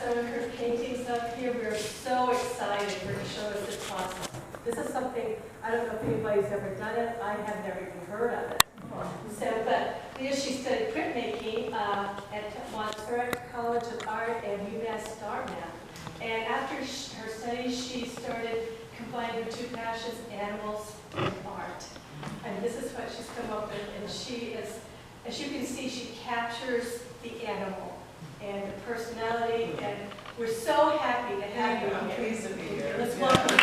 some of her paintings up here. We're so excited for her to show us the process. This is something, I don't know if anybody's ever done it. I have never even heard of it. So, but Leah, she studied printmaking at Montserrat College of Art and UMass Dartmouth. And after her studies, she started combining her two passions, animals and art. And this is what she's come up with. And she is, as you can see, she captures the animal and the personality. And we're so happy to have you. I'm pleased to be here. Let's welcome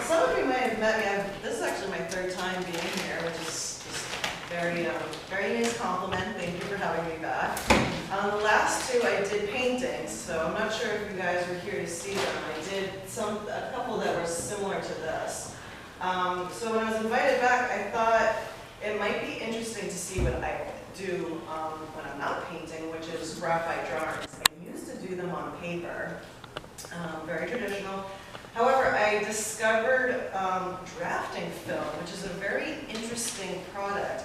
Some of you may have met me. This is actually my third time being here, which is just very nice compliment. Thank you for having me back. The last two I did paintings, so I'm not sure if you guys were here to see them. I did a couple that were similar to this. So when I was invited back, I thought it might be interesting to see what I do when I'm not painting, which is graphite drawings. I used to do them on paper, very traditional. However, I discovered drafting film, which is a very interesting product.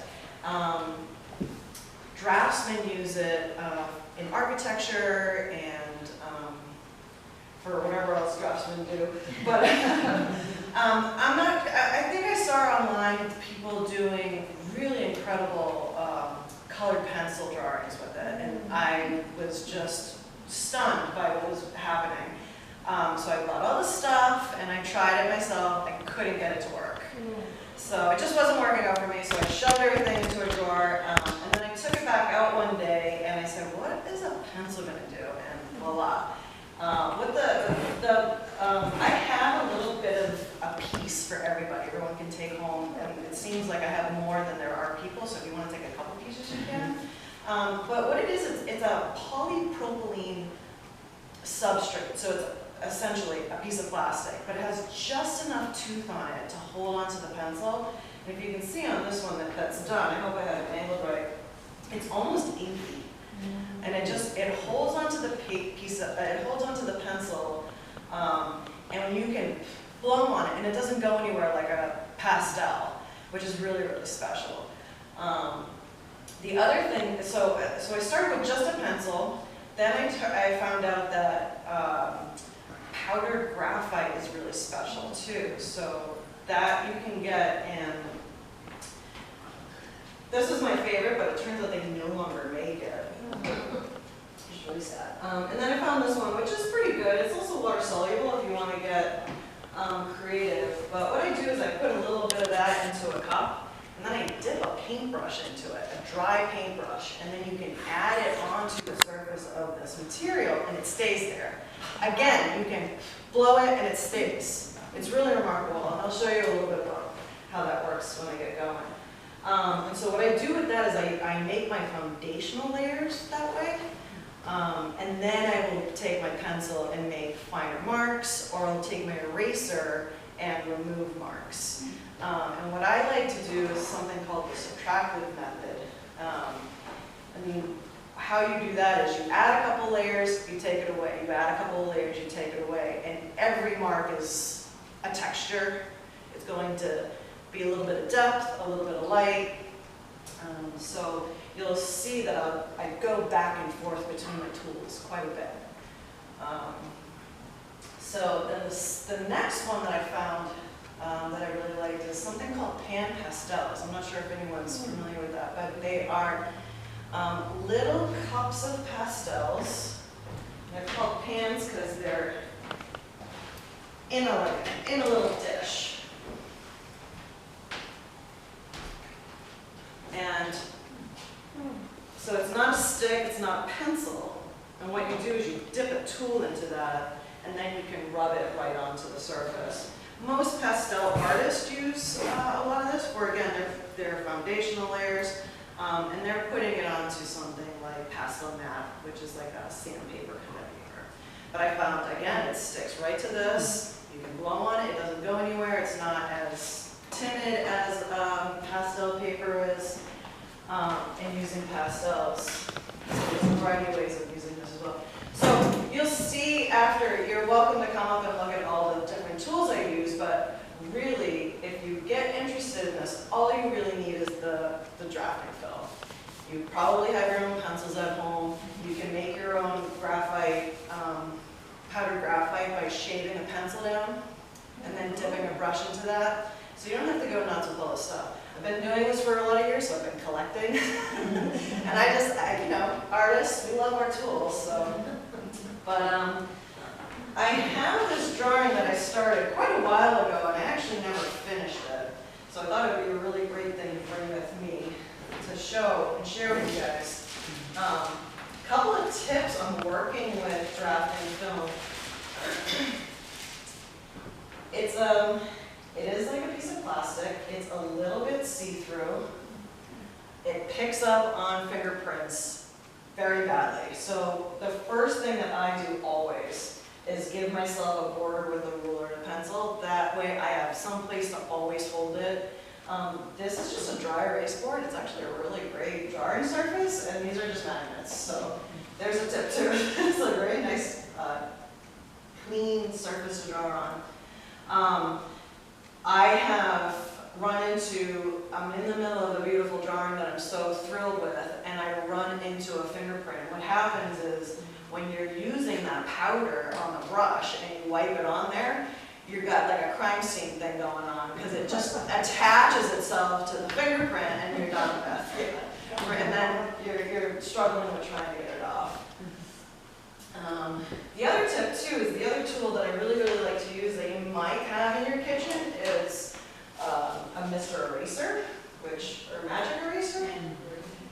Draftsmen use it in architecture and for whatever else draftsmen do. But I think I saw online people doing really incredible colored pencil drawings with it, and I was just stunned by what was happening. So I bought all the stuff and I tried it myself. I couldn't get it to work. So it just wasn't working out for me, so I shoved everything into a drawer, and then I took it back out one day and I said, what is a pencil going to do? And voila. I have a little bit of a piece for everybody. Everyone can take home, and it seems like I have more than there are people, so if you want to take a couple pieces, you can. But what it is, it's a polypropylene substrate, so it's essentially a piece of plastic, but it has just enough tooth on it to hold onto the pencil. And if you can see on this one that's done, I hope I have it angled right, it's almost 8 feet. And it holds onto the it holds onto the pencil, and you can blow on it, and it doesn't go anywhere like a pastel, which is really, really special. The other thing, so I started with just a pencil, then I found out that powdered graphite is really special too. So that you can get in, this is my favorite, but it turns out they no longer make it. It's really sad. And then I found this one, which is pretty good. It's also water soluble if you want to get creative. But what I do is I put a little bit of that into a cup, and then I dip a paintbrush into it, a dry paintbrush, and then you can add it onto the surface of this material, and it stays there. Again, you can blow it, and it stays. It's really remarkable, and I'll show you a little bit about how that works when I get going. And so what I do with that is I make my foundational layers that way, and then I will take my pencil and make finer marks, or I'll take my eraser and remove marks. And what I like to do is something called the subtractive method. I mean, how you do that is you add a couple layers, you take it away. You add a couple of layers, you take it away. And every mark is a texture. It's going to be a little bit of depth, a little bit of light. So you'll see that I go back and forth between my tools quite a bit. So then the next one that I found that I really liked is something called pan pastels. I'm not sure if anyone's familiar with that, but they are little cups of pastels. They're called pans because they're in a little dish. And so it's not a stick, it's not a pencil. And what you do is you dip a tool into that, and then you can rub it right onto the surface. Most pastel artists use a lot of this for, again, their foundational layers, and they're putting it onto something like pastel matte, which is like a sandpaper kind of paper. But I found, again, it sticks right to this. You can blow on it, it doesn't go anywhere, it's not as timid as pastel paper is, and using pastels. So there's a variety of ways of using this as well. So you'll see after, you're welcome to come up and look at all the different tools I use, but really, if you get interested in this, all you really need is the drafting film. You probably have your own pencils at stuff. I've been doing this for a lot of years, so I've been collecting. And you know, artists, we love our tools, so. But I have this drawing that I started quite a while ago, and I actually never finished it. So I thought it would be a really great thing to bring with me to show and share with you guys. Couple of tips on working with drafting film. It is like a piece of plastic. It's a little bit see-through. It picks up on fingerprints very badly. So the first thing that I do always is give myself a border with a ruler and a pencil. That way I have some place to always hold it. This is just a dry erase board. It's actually a really great drawing surface, and these are just magnets. So there's a tip too. It's a very nice, clean surface to draw on. I have run into, I'm in the middle of a beautiful drawing that I'm so thrilled with, and I run into a fingerprint. What happens is, when you're using that powder on the brush and you wipe it on there, you've got like a crime scene thing going on, because it just attaches itself to the fingerprint and you're done with it. And then you're struggling with trying to get it off. The other tip too is the other tool that I really, really like to use that you might have in your kitchen is a Mr. Eraser, or Magic Eraser.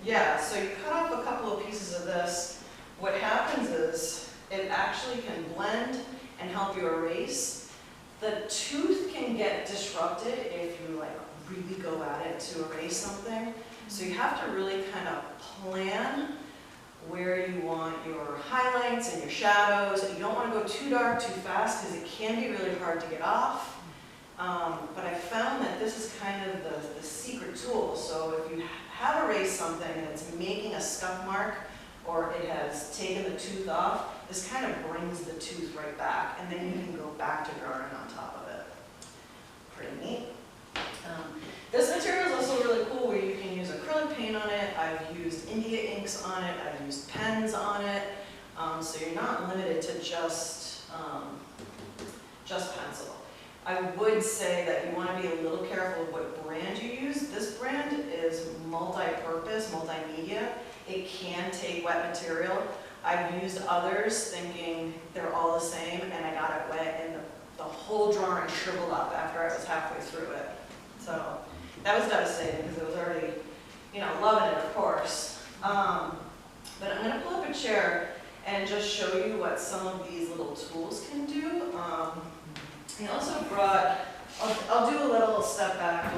Yeah, so you cut off a couple of pieces of this. What happens is it actually can blend and help you erase. The tooth can get disrupted if you like really go at it to erase something. So you have to really kind of plan where you want your highlights and your shadows. You don't want to go too dark too fast because it can be really hard to get off. But I found that this is kind of the secret tool. So if you have erased something and it's making a scuff mark, or it has taken the tooth off, this kind of brings the tooth right back, and then you can go back to drawing on top of it. Pretty neat. This material is also really cool where you can use acrylic paint on it. I've used India inks on it. I've used pens on it. So you're not limited to just pencil. I would say that you want to be a little careful of what brand you use. This brand is multi-purpose, multimedia. It can take wet material. I've used others thinking they're all the same, and I got it wet, and the whole drawing shriveled up after I was halfway through it. So that was devastating because it was already, you know, loving it, of course. But I'm going to pull up a chair and just show you what some of these little tools can do. I also brought, I'll do a little step back,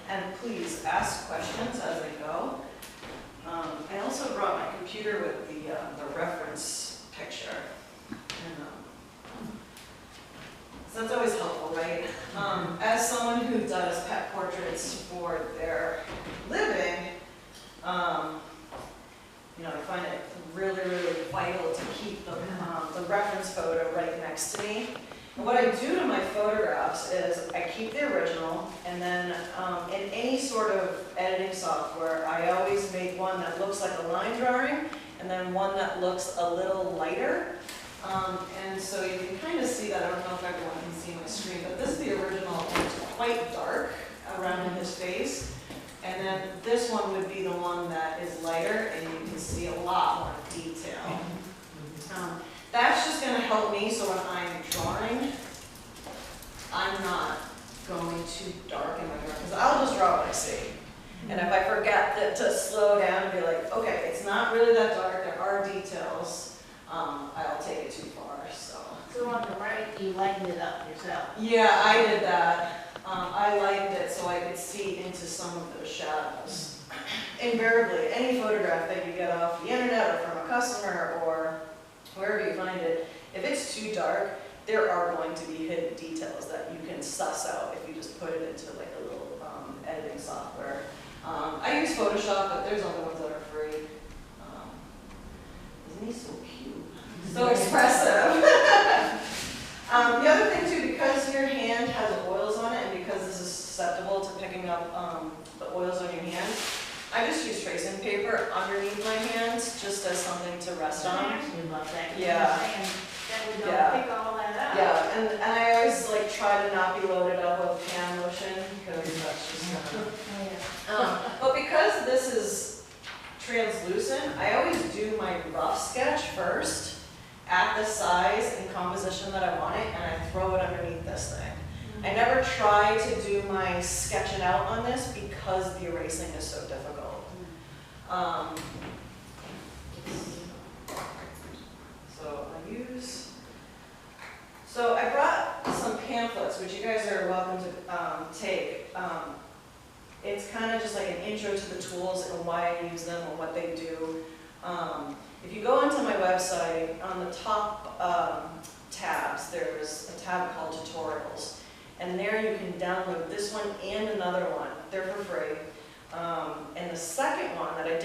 and please ask questions as I go. I also brought my computer with the reference picture. So that's always helpful, right? As someone who does pet portraits for their living, you know, I find it really, really vital to keep the reference photo right next to me. And what I do to my photographs is I keep the original, and then in any sort of editing software, I always make one that looks like a line drawing, and then one that looks a little lighter. And so you can kind of see that. I don't know if everyone can see my screen, but this is the original, and it's quite dark around his face. And then this one would be the one that is lighter, and you can see a lot more detail. That's just going to help me, so when I'm drawing, I'm not going too dark in my drawing, because I'll just draw what I see. And if I forget to slow down and be like, okay, it's not really that dark, there are details, I'll take it too far. So on the right, you lightened it up yourself? Yeah, I did that. I lightened it so I could see into some of those shadows. Invariably, any photograph that you get off the internet or from a customer or wherever you find it, if it's too dark, there are going to be hidden details that you can suss out if you just put it into like a little editing software. I use Photoshop, but there's other ones that are free. Isn't he so cute? So expressive. The other thing too, because your hand has oils on it, and because this is susceptible to picking up the oils on your hand, I just use tracing paper underneath my hands just as something to rest on. I actually love that. Yeah. Then we don't Yeah. pick all that up. Yeah, and I always like try to not be loaded up with hand lotion because that's just But because this is translucent, I always do my rough sketch first at the size and composition that I want it, and I throw it underneath this thing. I never try to do my sketching out on this because the erasing is so difficult. So I brought some pamphlets, which you guys are welcome to take. It's kind of just like an intro to the tools and why I use them and what they do. If you go onto my website, on the top tabs, there's a tab called tutorials. And there you can download this one and another one. They're for free. And the second one that I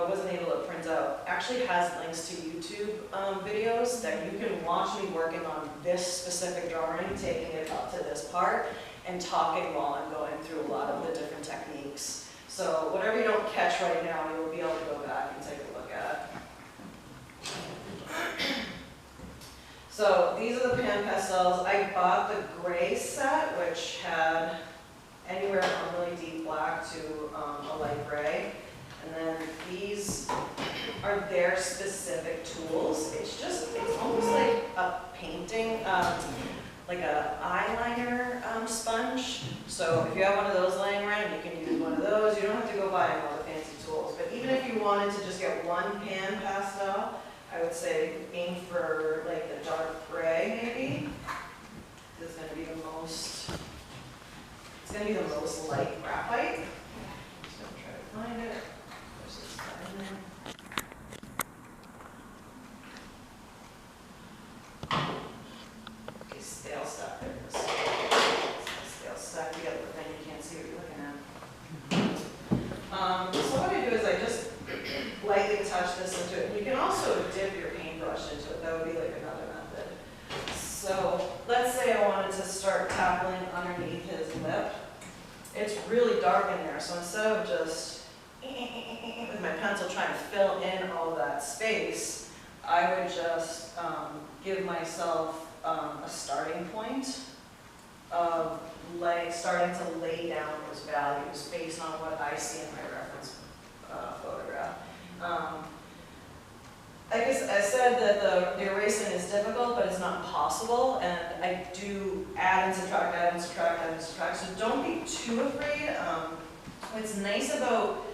wasn't able to print out actually has links to YouTube videos that you can watch me working on this specific drawing, taking it up to this part, and talking while I'm going through a lot of the different techniques. So whatever you don't catch right now, you'll be able to go back and take a look at. So these are the pan pastels. I bought the gray set, which had anywhere from really deep black to a light gray. And then these are their specific tools. It's almost like a painting, like a eyeliner sponge. So if you have one of those laying around, you can use one of those. You don't have to go buy all the fancy tools. But even if you wanted to just get one pan pastel, I would say aim for like the dark gray maybe. This is going to be the most, it's going to be the most light graphite. I'm just going to try to find it. There's this guy in there. Okay, stale stuff. There it is. It's stale stuff together, but then you can't see what you're looking at. So what I do is I just lightly touch this into it. And you can also dip your paintbrush into it. That would be like another method. So let's say I wanted to start tackling underneath his lip. It's really dark in there, so instead of just with my pencil trying to fill in all that space, I would just give myself a starting point of starting to lay down those values based on what I see in my reference photograph. Like I said, that the erasing is difficult, but it's not impossible, and I do add and subtract, add and subtract, add and subtract, so don't be too afraid. What's nice about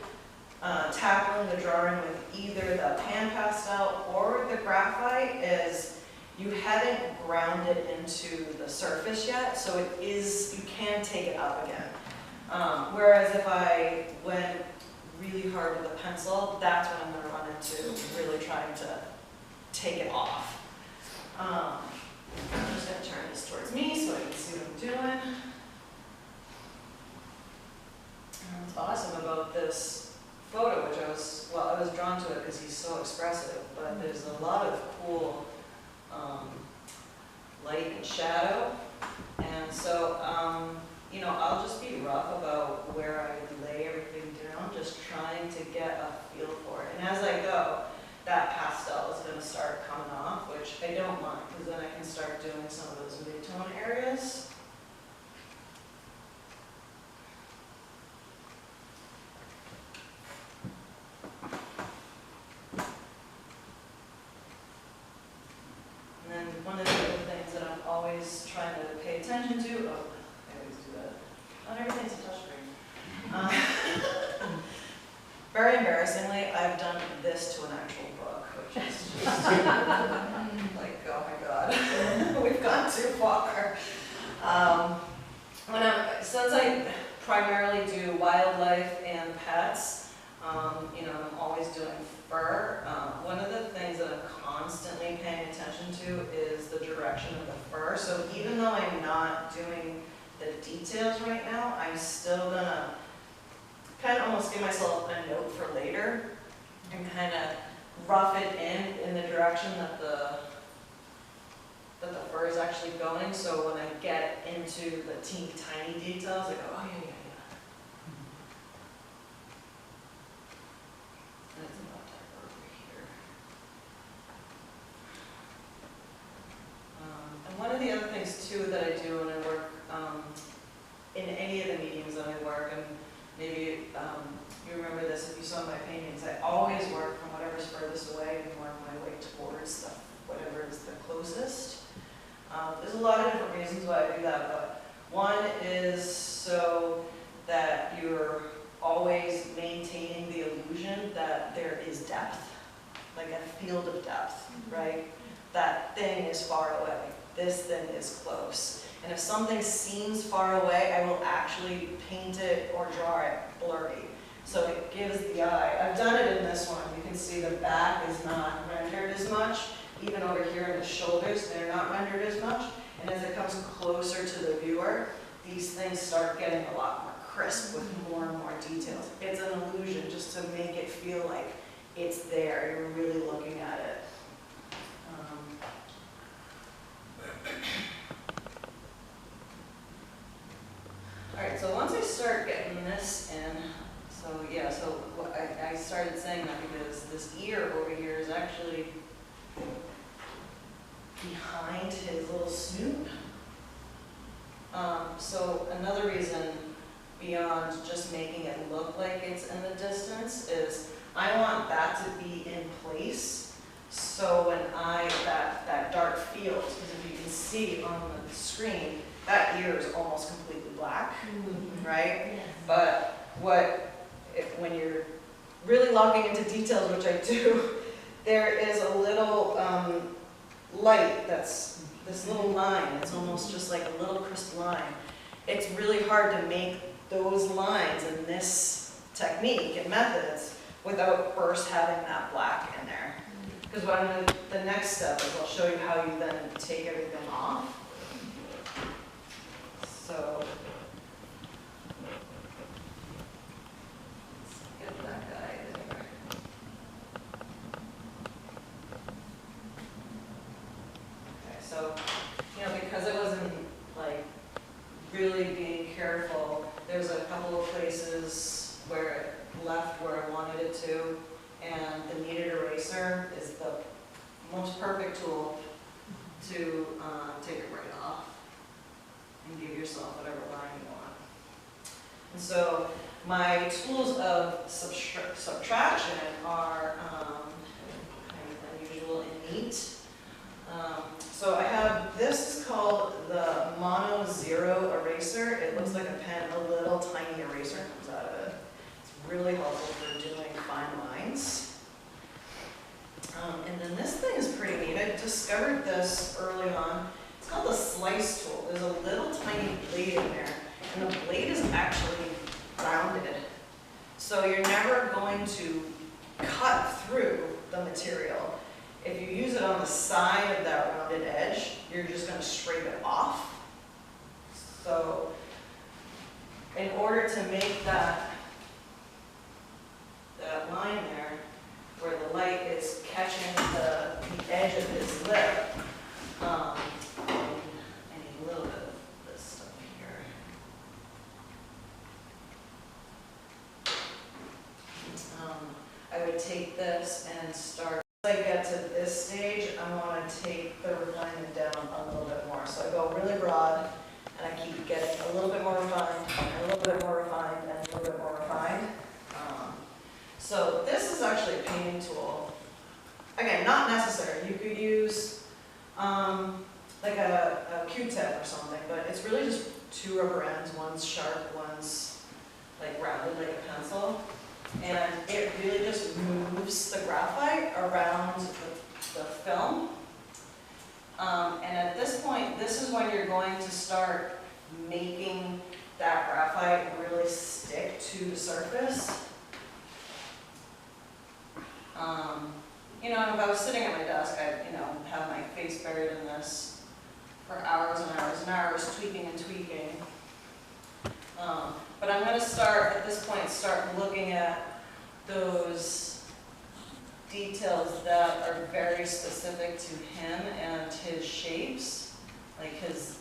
tackling the drawing with either the pan pastel or the graphite is you haven't ground it into the surface yet, so you can take it up again. Whereas if I went really hard with a pencil, that's when I'm going to run into really trying to take it off. I'm just going to turn this towards me so I can see what I'm doing. And what's awesome about this photo, which I was drawn to it because he's so expressive, but there's a lot of cool light and shadow. And so, you know, I'll just be rough about where I lay everything down, just trying to get a feel for it. And as I go, that pastel is going to start coming off, which I don't mind, because then I can start doing some of those mid-tone areas. And then one of the other things that I'm always trying to pay attention to, I always do that. Not everything's a touchscreen. Very embarrassingly, I've done this to an actual book, which is just like, oh my god, we've gone too far. Since I primarily do wildlife and pets, you know, I'm always doing fur. One of the things that I'm constantly paying attention to is the direction of the fur. So even though I'm not doing the details right now, I'm still gonna kind of almost give myself a note for later and kind of rough it in the direction that the fur is actually going. So when I get into the teeny tiny details, I go, oh yeah, yeah, yeah. And it's about that over here. And one of the other things too that I do when I work in any of the mediums that I work, and maybe remember this if you saw my paintings. I always work from whatever's furthest away and work my way towards whatever is the closest. There's a lot of different reasons why I do that, but one is so that you're always maintaining the illusion that there is depth, like a field of depth, right? That thing is far away, this thing is close. And if something seems far away, I will actually paint it or draw it blurry. So it gives the eye. I've done it in this one. You can see the back is not rendered as much. Even over here in the shoulders, they're not rendered as much. And as it comes closer to the viewer, these things start getting a lot more crisp with more and more details. It's an illusion just to make it feel like it's there. You're really looking at it. All right, so once I start getting this in, so yeah, so I started saying that because this ear over here is actually behind his little snoot. So another reason beyond just making it look like it's in the distance is I want that to be in place. So when that dark field, because if you can see on the screen, that ear is almost completely black, right? Yes. But when you're really locking into details, which I do, there is a little light that's this little line. It's almost just like a little crisp line. It's really hard to make those lines in this technique and methods without first having that black in there. Because the next step is I'll show you how you then take everything off. So, let's get that guy there. Okay, so, because I wasn't like really being careful, there's a couple of places where it left where I wanted it to, and the kneaded eraser is the most perfect tool to take it right off and give yourself whatever line you want. And so my tools of subtraction are kind of unusual and neat. So I have, this is called the Mono Zero eraser. It looks like a pen, a little tiny eraser comes out of it. It's really helpful for doing fine lines. And then this thing is pretty neat. I discovered this early on. It's called the slice tool. There's a little tiny blade in there, and the blade is actually rounded. So you're never going to cut through the material. If you use it on the side of that rounded edge, you're just going to scrape it off. So in order to make that line there, where the light is catching the edge of his lip, I need a little bit of this stuff here. I would take this and start. As I get to this stage, I want to take the refinement down a little bit more. So I go really broad, and I keep getting a little bit more refined, and a little bit more refined, and a little bit more refined. So this is actually a painting tool. Again, not necessary. You could use like a Q-tip or something, but it's really just two rubber ends. One's sharp, one's like rounded like a pencil. And it really just moves the graphite around the film. And at this point, this is when you're going to start making that graphite really stick to the surface. And if I was sitting at my desk, I'd, have my face buried in this for hours and hours and hours, tweaking and tweaking. But I'm going to start, at this point, start looking at those details that are very specific to him and his shapes, like his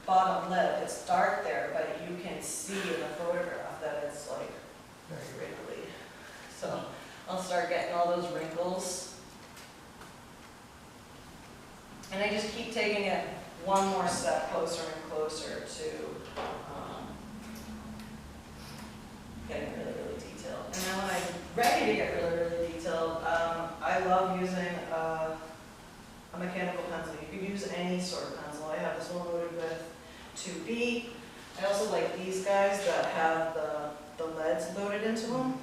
bottom lip. It's dark there, but you can see in the photograph that it's like very wrinkly. So I'll start getting all those wrinkles. And I just keep taking it one more step closer and closer to getting really, really detailed. And ready to get really, really detailed, I love using a mechanical pencil. You could use any sort of pencil. I have this one loaded with 2B. I also like these guys that have the leads loaded into them.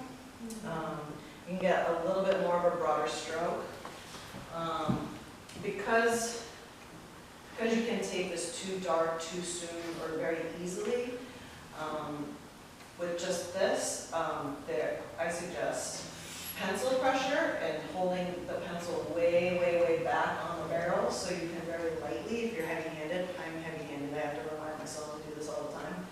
You can get a little bit more of a broader stroke. Because you can take this too dark too soon or very easily, with just this, I suggest pencil pressure and holding the pencil way, way, way back on the barrel so you can very lightly, if you're heavy-handed, I'm heavy-handed, I have to remind myself to do this all the time.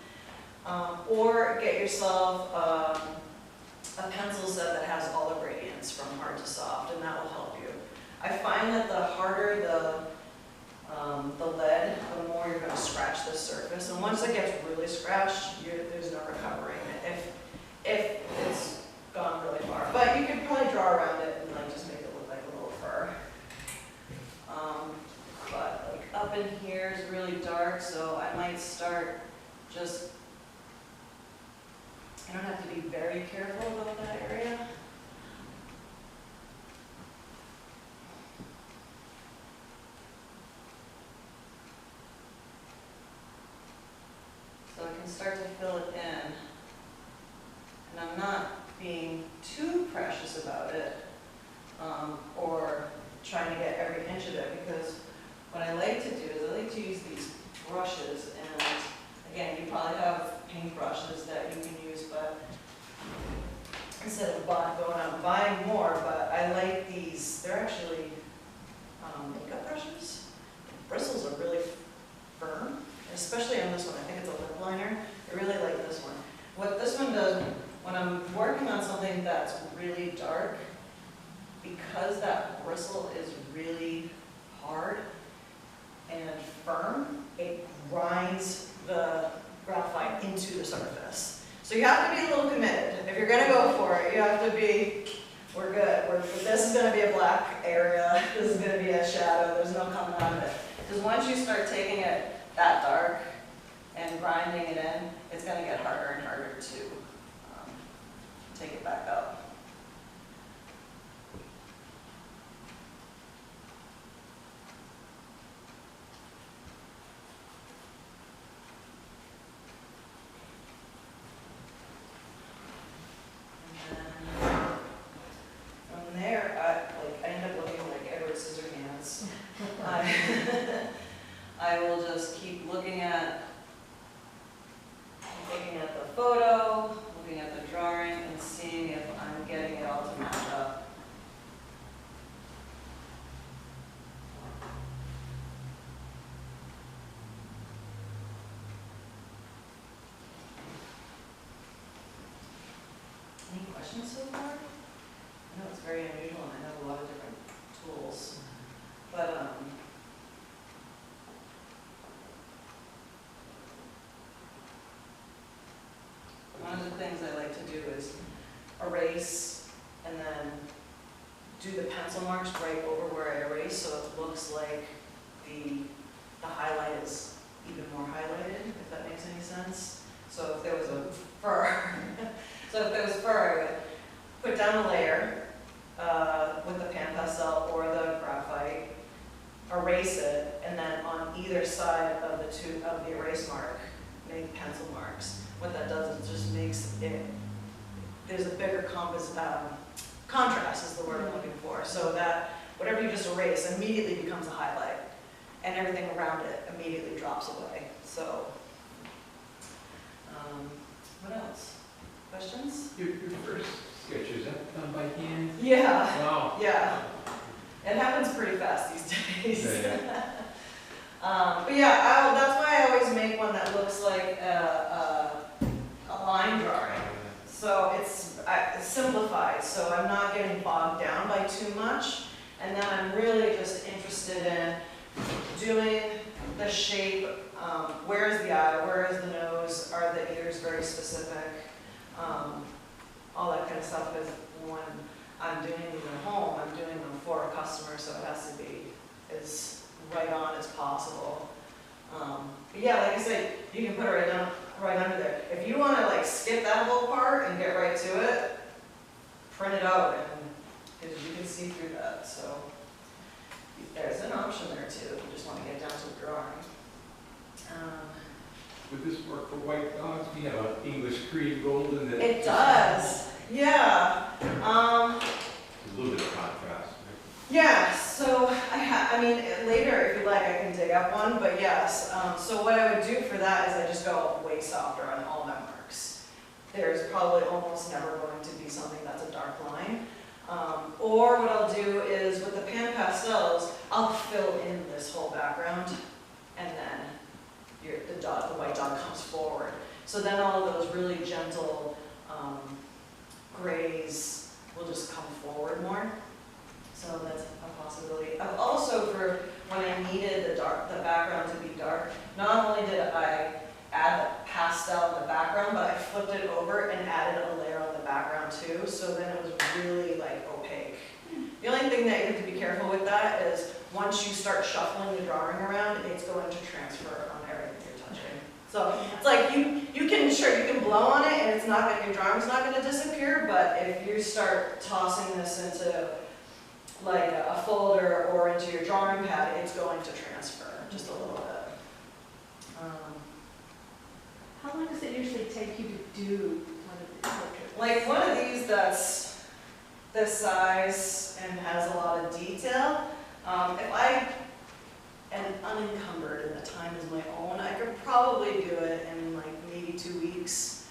Or get yourself a pencil set that has all the gradients from hard to soft, and that will help you. I find that the harder the lead, the more you're going to scratch the surface. And once it gets really scratched, there's no recovering it if it's gone really far. But you could probably draw around it and like just make it look like a little fur. But like up in here is really dark, so I might start just, I don't have to be very careful about that area. So I can start to fill it in, and I'm not being too precious about it, or trying to get every inch of it, because what I like to do is I like to use these brushes, and again, you probably have paint brushes that you can use, but instead of going out and buying more, but I like these, they're actually makeup brushes. The bristles are really firm. Especially on this one, I think it's a lip liner. I really like this one. What this one does, when I'm working on something that's really dark, because that bristle is really hard and firm, it grinds the graphite into the surface. So you have to be a little committed. If you're gonna go for it, you have to be, we're good. This is gonna be a black area, this is gonna be a shadow, there's no coming out of it. Because once you start taking it that dark and grinding it in, it's going to get harder and harder to take it back up. And then from there, I end up looking like Edward Scissorhands. I will just keep looking at the photo, looking at the drawing, and seeing if I'm getting it all to match up. Any questions so far? I know it's very unusual and I have a lot of different tools, but one of the things I like to do is erase and then do the pencil marks right over where I erase, so it looks like the highlight is even more highlighted, if that makes any sense. So if there was a fur, I would put down a layer with the pan pastel or the graphite, erase it, and then on either side of the erase mark, make pencil marks. What that does is just makes it, there's a bigger contrast is the word I'm looking for, so that whatever you just erase immediately becomes a highlight, and everything around it immediately drops away. So, what else? Questions? Your first sketch, is that done by hand? Yeah. Wow. Yeah. It happens pretty fast these days. Yeah. But yeah, that's why I always make one that looks like a line drawing. So it's simplified, so I'm not getting bogged down by too much. And then I'm really just interested in doing the shape, where is the eye, where is the nose, are the ears very specific, all that kind of stuff, because when I'm doing these at home, I'm doing them for a customer, so it has to be as right on as possible. But yeah, like I said, you can put it right under there. If you want to like skip that whole part and get right to it, print it out and, because you can see through that, so there's an option there too, if you just want to get down to the drawing. Would this work for white dogs? We have an English cream golden that. It does, yeah. A little bit of contrast. Yeah, so I mean, later if you like, I can dig up one, but yes. So what I would do for that is I just go way softer on all my marks. There's probably almost never going to be something that's a dark line. Or what I'll do is with the pan pastels, I'll fill in this whole background, and then the white dog comes forward. So then all of those really gentle grays will just come forward more. So that's a possibility. I've also, for when I needed the background to be dark, not only did I add the pastel in the background, but I flipped it over and added a layer on the background too, so then it was really like opaque. The only thing that you have to be careful with that is once you start shuffling the drawing around, it's going to transfer on everything you're touching. So it's like you can blow on it and it's not going, your drawing's not going to disappear, but if you start tossing this into like a folder or into your drawing pad, it's going to transfer just a little bit. How long does it usually take you to do one of these portraits? Like one of these that's this size and has a lot of detail, if I am unencumbered and the time is my own, I could probably do it in like maybe 2 weeks.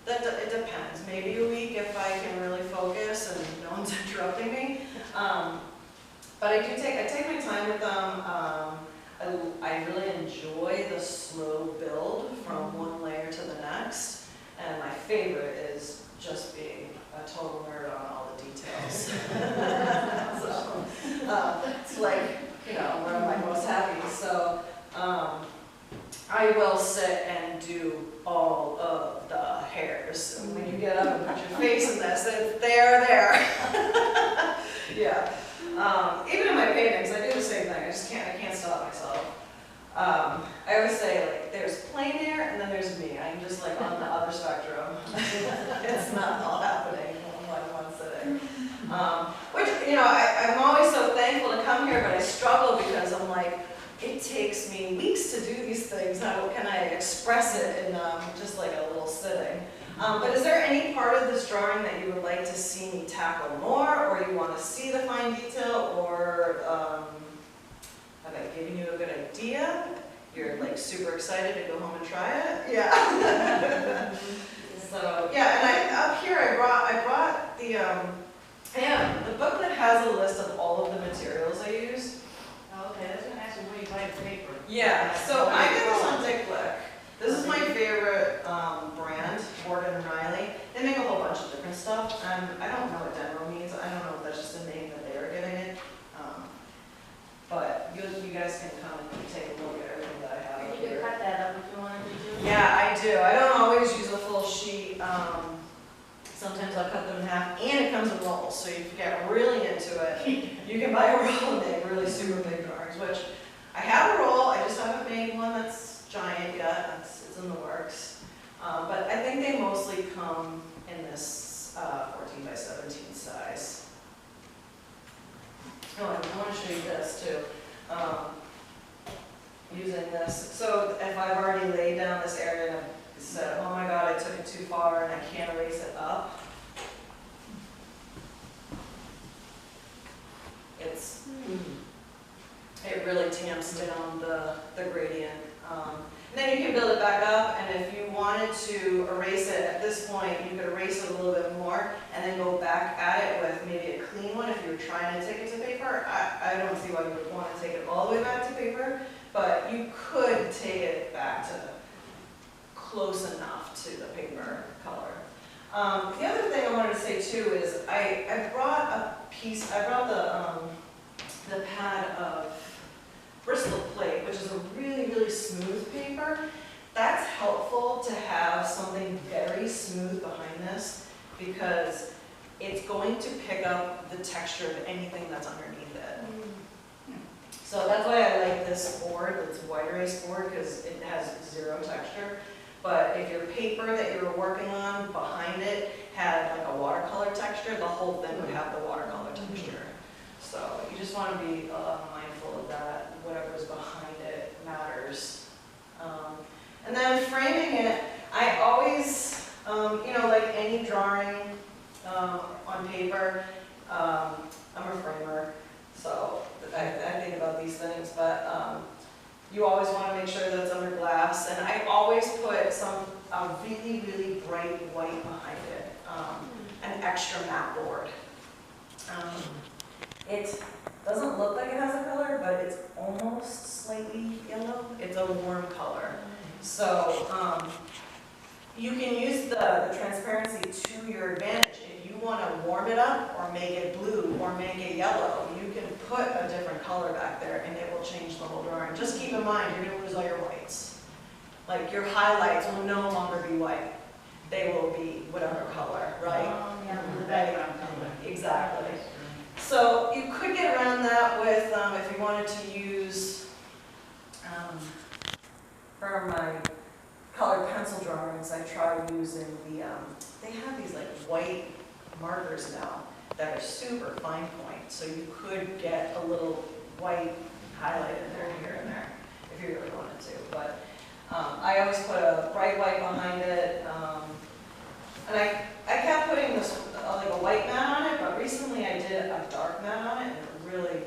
It depends. Maybe a week if I can really focus and no one's interrupting me. But I take my time with them. I really enjoy the slow build from one layer to the next. And my favorite is just being a total nerd on all the details. So, it's like, you know, where am I most happy? So I will sit and do all of the hairs. And when you get up and put your face in this, they're there. Yeah. Even in my paintings, I do the same thing. I can't stop myself. I always say, like, there's plein air and then there's me. I'm just like on the other spectrum. It's not all happening in one sitting. Which, you know, I'm always so thankful to come here, but I struggle because I'm like, it takes me weeks to do these things. How can I express it in just like a little sitting? But is there any part of this drawing that you would like to see me tackle more, or you want to see the fine detail, or have I given you a good idea? You're like super excited to go home and try it? Yeah. So yeah, and up here I brought the booklet has a list of all of the materials I use. Oh, okay, I was gonna ask you where you buy the paper. Yeah, so I get this on Click. This is my favorite brand, Morgan & Riley. They make a whole bunch of different stuff, and I don't know what demo means. I don't know if that's just a name that they are giving it. But you guys can come and take a look at everything that I have up You here. could cut that up if you wanted to do. Yeah, I do. I don't always use a full sheet. Sometimes I'll cut them in half, and it comes in rolls. So if you get really into it, you can buy a roll and make really super big drawings, which I have a roll. I just haven't made one that's giant yet. It's in the works. But I think they mostly come in this 14 by 17 size. Oh, I want to show you this too. Using this. So if I've already laid down this area and I've said, oh my God, I took it too far and I can't erase it up. It really tamps down the gradient. And then you can build it back up, and if you wanted to erase it at this point, you could erase it a little bit more and then go back at it with maybe a clean one if you were trying to take it to paper. I don't see why you would want to take it all the way back to paper, but you could take it back to close enough to the paper color. The other thing I wanted to say too is I brought the pad of Bristol plate, which is a really, really smooth paper. That's helpful to have something very smooth behind this because it's going to pick up the texture of anything that's underneath it. So that's why I like this board, it's white erase board, because it has zero texture. But if your paper that you were working on behind it had like a watercolor texture, the whole thing would have the watercolor texture. So you just want to be mindful of that. Whatever's behind it matters. And then framing it, I always, like any drawing on paper, I'm a framer, so I think about these things, but you always want to make sure that it's under glass, and I always put a really, really bright white behind it, an extra matte board. It doesn't look like it has a color, but it's almost slightly yellow. It's a warm color. So you can use the transparency to your advantage. If you want to warm it up or make it blue or make it yellow, you can put a different color back there and it will change the whole drawing. Just keep in mind, you're going to lose all your whites. Like your highlights will no longer be white. They will be whatever color, right? Yeah, the background color. Exactly. So you could get around that with, if you wanted to use, for my colored pencil drawings, I try using they have these like white markers now that are super fine point. So you could get a little white highlight in there, here and there, if you really wanted to. But I always put a bright white behind it. And I kept putting this, like a white mat on it, but recently I did a dark mat on it, and it really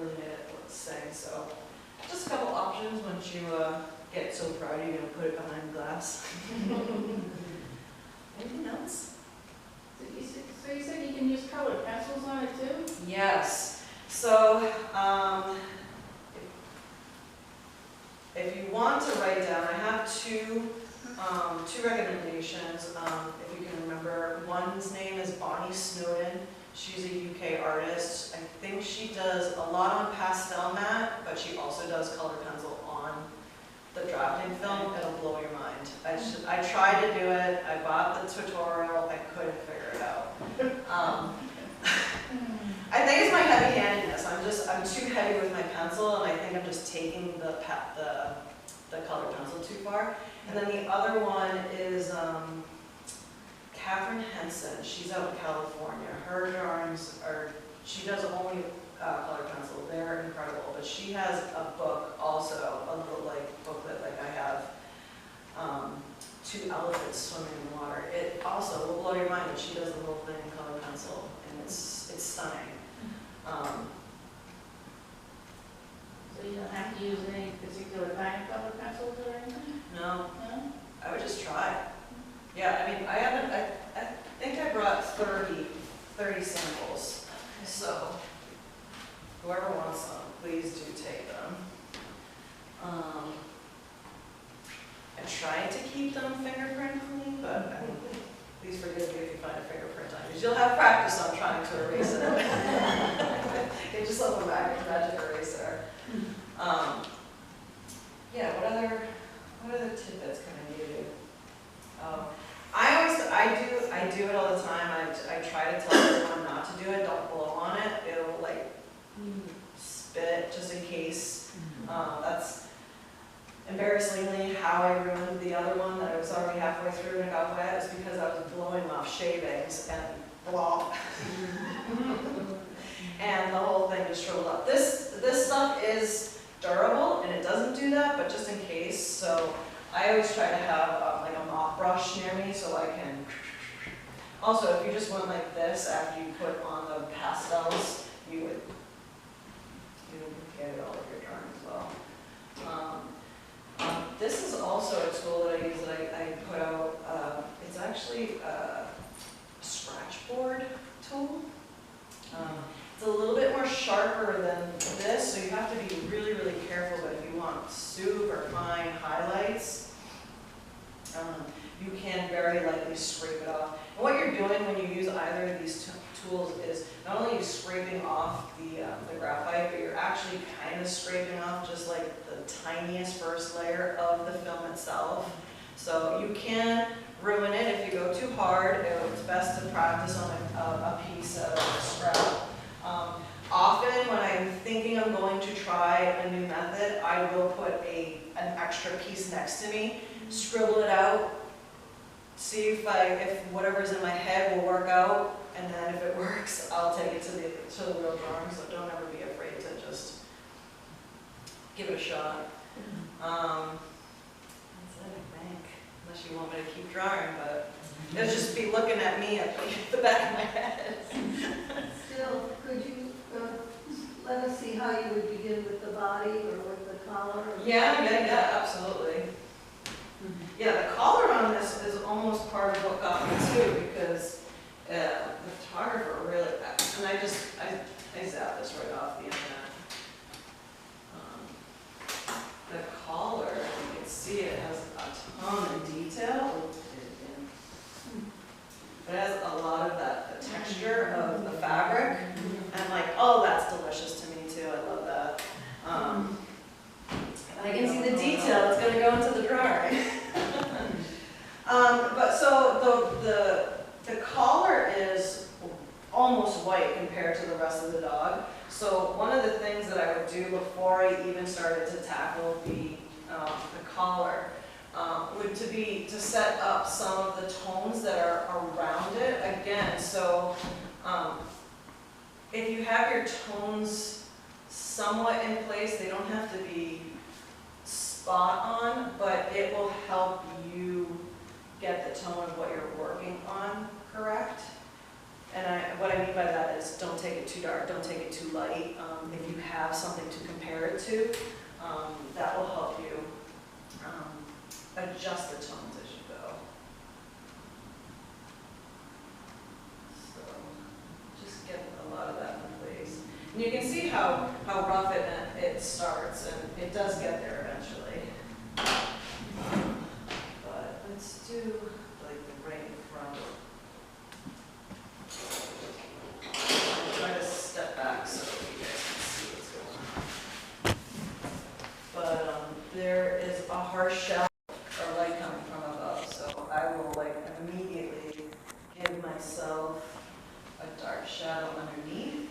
made it sing. So just a couple options once you get so proud you're going to put it behind glass. Anything else? So you said you can use colored pencils on it too? Yes. So if you want to write down, I have two recommendations, if you can remember. One's name is Bonnie Snowden. She's a UK artist. I think she does a lot on pastel mat, but she also does color pencil on the drafting film. It'll blow your mind. I tried to do it. I bought the tutorial. I couldn't figure it out. I think it's my heavy-handedness. I'm too heavy with my pencil, and I think I'm just taking the colored pencil too far. And then the other one is Catherine Henson. She's out in California. Her drawings she does only colored pencil. They're incredible. But she has a book also, a little booklet like I have, two elephants swimming in the water. It also will blow your mind that she does the whole thing in colored pencil, and it's stunning. So you don't have to use any particular kind of colored pencils or anything? No, No? I would just try. Yeah, I mean, I think I brought 30 samples. So whoever wants them, please do take them. I tried to keep them fingerprint clean, but please forgive me if you find a fingerprint on yours. You'll have practice on trying to erase it. Get yourself a magic eraser. Yeah, what other tidbits can I give you? I do it all the time. I try to tell everyone not to do it. Don't blow on it. It'll spit just in case. That's embarrassingly how I ruined the other one that I was already halfway through and it got wet. It's because I was blowing off shavings and blah. And the whole thing just shriveled up. This stuff is durable and it doesn't do that, but just in case. So I always try to have a mop brush near me so I can. Also, if you just went like this after you put on the pastels, you would get it all over your drawing as well. This is also a tool that I use that I put out. It's actually a scratch board tool. It's a little bit more sharper than this, so you have to be really, really careful. But if you want super fine highlights, you can very likely scrape it off. And what you're doing when you use either of these tools is not only are you scraping off the graphite, but you're actually kind of scraping off just like the tiniest first layer of the film itself. So you can ruin it if you go too hard. It's best to practice on a piece of scrap. Often when I'm thinking I'm going to try a new method, I will put an extra piece next to me scribble it out, see if whatever's in my head will work out, and then if it works, I'll take it to the real drawing, so don't ever be afraid to just give it a shot. That's it, I think, unless you want me to keep drawing, but it'll just be looking at me at the back of my head. Still, could you let us see how you would begin with the body or with the collar? Yeah, absolutely. Yeah, the collar on this is almost part of what got me too, because the photographer really, and I zapped this right off the internet. The collar, you can see it has a ton of detail. It has a lot of the texture of the fabric, and I'm like, oh, that's delicious to me too. I love that. And I can see the detail that's going to go into the drawing. But so the collar is almost white compared to the rest of the dog. So one of the things that I would do before I even started to tackle the collar would to set up some of the tones that are around it. Again, so if you have your tones somewhat in place, they don't have to be spot on, but it will help you get the tone of what you're working on correct. And what I mean by that is don't take it too dark, don't take it too light. If you have something to compare it to, that will help you adjust the tones as you go. So just get a lot of that in place. And you can see how rough it starts, and it does get there eventually. But let's do like the right in front. I'll try to step back so you guys can see what's going on. But there is a harsh shadow or light coming from above, so I will like immediately give myself a dark shadow underneath.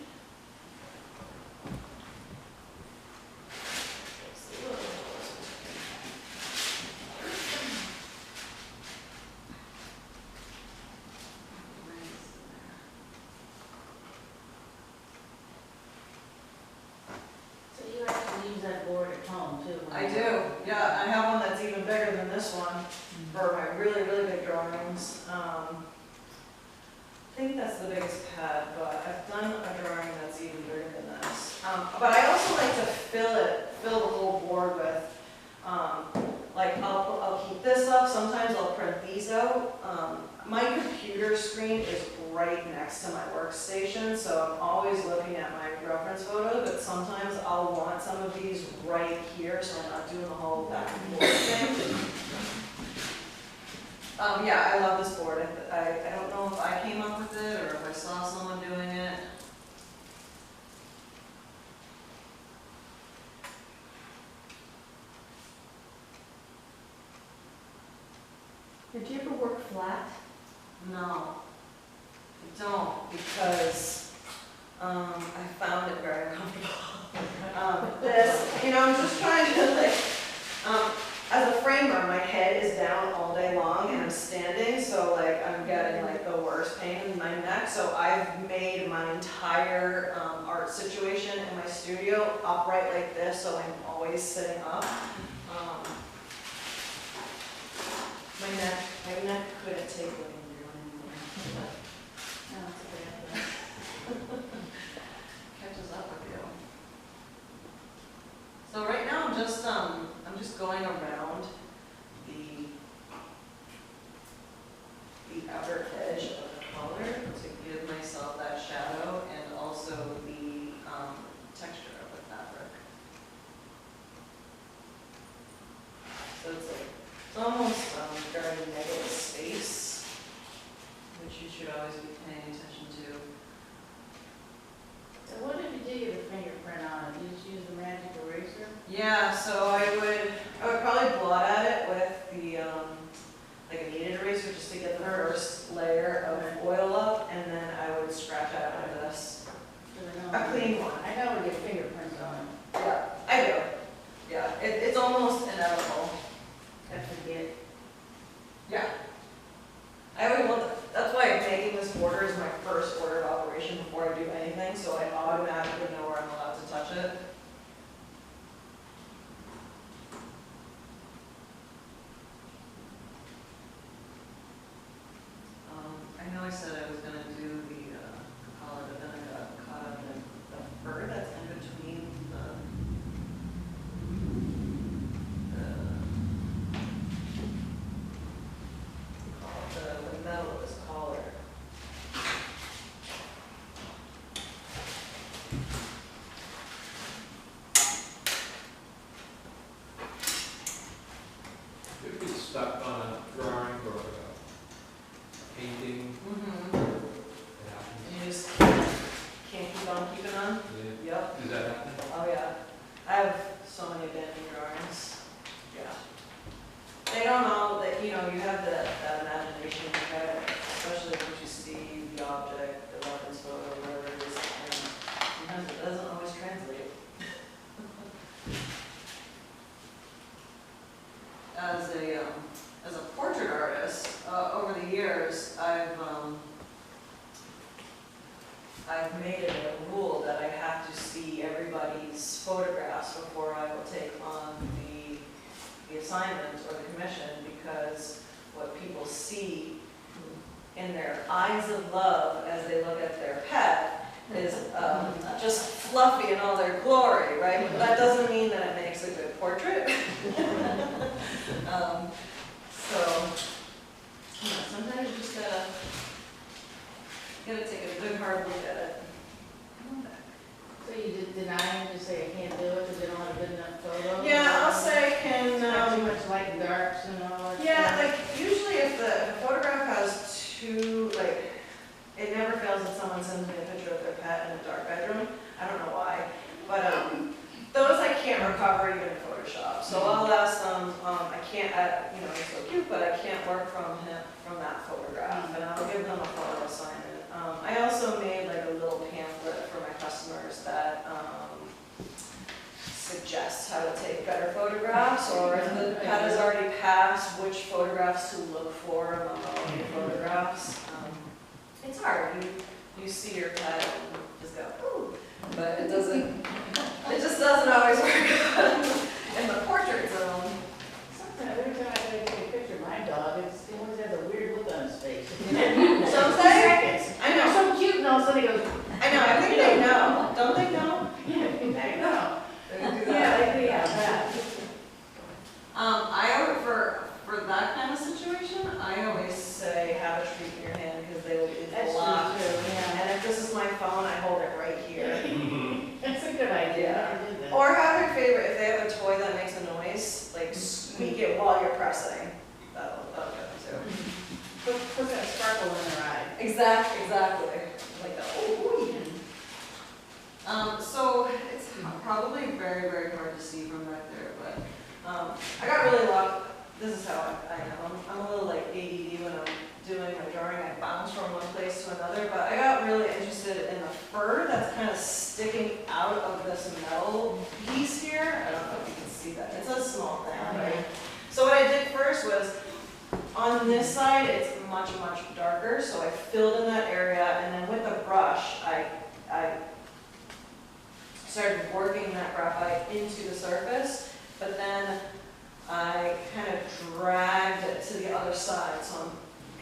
So you actually use that board at home too? I do, yeah. I have one that's even bigger than this one for my really, really big drawings. I think that's the biggest pad, but I've done a drawing that's even bigger than this. But I also like to fill the whole board with, like I'll keep this up. Sometimes I'll print these out. My computer screen is right next to my workstation, so I'm always looking at my reference photos, but sometimes I'll want some of these right here, so I'm not doing the whole back and forth thing. Yeah, I love this board. I don't know if I came up with it or if I saw someone doing it. Did you ever work flat? No, I don't, because I found it very uncomfortable. This, I'm just trying to as a framer, my head is down all day long and I'm standing, so I'm getting the worst pain in my neck. So I've made my entire art situation in my studio upright like this, so I'm always sitting up. My neck couldn't take what I'm doing anymore. No, it's okay. Catches up with you. So right now I'm just going around the outer edge of the color to give myself that shadow and also the texture of the fabric. So it's almost very negative space, which you should always be paying attention to. So what if you did get a fingerprint on it? You just use the magic eraser? Yeah, so I would probably blot at it with the a kneaded eraser just to get the first layer of oil up, and then I would scratch out of this. A clean one. I know we get fingerprints on it. Yeah, I do. Yeah, it's almost inevitable. I forget. automatically know where I'm allowed to touch it. I know I said I was gonna do the collar, but then I got caught up in the fur that's in between the metal of this collar. If you get stuck on a drawing or a painting, Mm-hmm. it happens. You just can't keep on keeping on? Yeah. Yep. Does that happen? Oh, yeah. I have so many abandoned drawings. Yeah. They don't all, that, you know, you have that imagination, you have it, especially once you see the object, the reference photo, whatever it is, and sometimes it doesn't always translate. As a portrait artist, over the years, I've made it a rule that I have to see everybody's photographs before I will take on the assignment or the commission, because what people see in their eyes of love as they look at their pet is just fluffy in all their glory, right? But that doesn't mean that it makes a good portrait. So, you know, sometimes you just gotta take a good hard look at it. So you just deny them, just say I can't do it because they don't have a good enough photo? Yeah, I'll say It's not too can, much light and darks and all that. yeah, stuff. like usually if the photograph has two, like, it never fails that someone sends me a picture of their pet in a dark bedroom. I don't know why, but those I can't recover even in Photoshop. So I'll ask them, I can't, you know, he's so cute, but I can't work from that photograph, and I'll give them a photo assignment. I also made like a little pamphlet for my customers that suggests how to take better photographs, or if the pet has already passed, which photographs to look for among all your photographs. It's hard. You see your pet and just go, ooh, but it just doesn't always work in the portrait zone. Sometimes every time I take a picture of my dog, he always has a weird look on his face. Sometimes, Seconds. I know. They're so cute, and all of a sudden he goes, I know, I think they know. Don't they know? yeah, I know. They do Yeah, that. that. For that kind of situation, I always say have a treat in your hand, because they will be That's blocked. true, too, yeah. And if this is my phone, I hold it right here. That's a good idea. I never did that. Or have your favorite, if they have a toy that makes a noise, like squeak it while you're pressing. That'll get them too. Put that sparkle in their eye. Exactly. Like that. Oh, so it's probably very, very hard to see from right there, but I got really lucky. This is how I am. I'm a little like ADD when I'm doing my drawing. I bounce from one place to another, but I got really interested in the fur that's kind of sticking out of this metal piece here. I don't know if you can see that. It's a small thing, right? So what I did first was, on this side, it's much, much darker, so I filled in that area, and then with the brush, I started working that graphite into the surface, but then I kind of dragged it to the other side, so I'm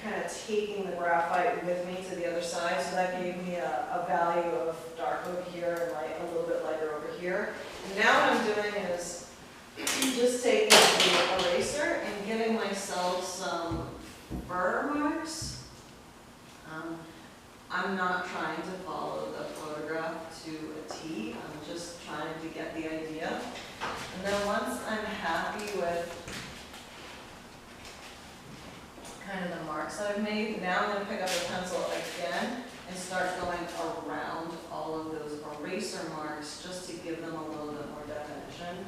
kind of taking the graphite with me to the other side, so that gave me a value of dark over here and light, a little bit lighter over here. And now what I'm doing is just taking the eraser and giving myself some fur marks. I'm not trying to follow the photograph to a T, I'm just trying to get the idea. And then once I'm happy with kind of the marks that I've made, now I'm going to pick up a pencil again and start going around all of those eraser marks just to give them a little bit more definition.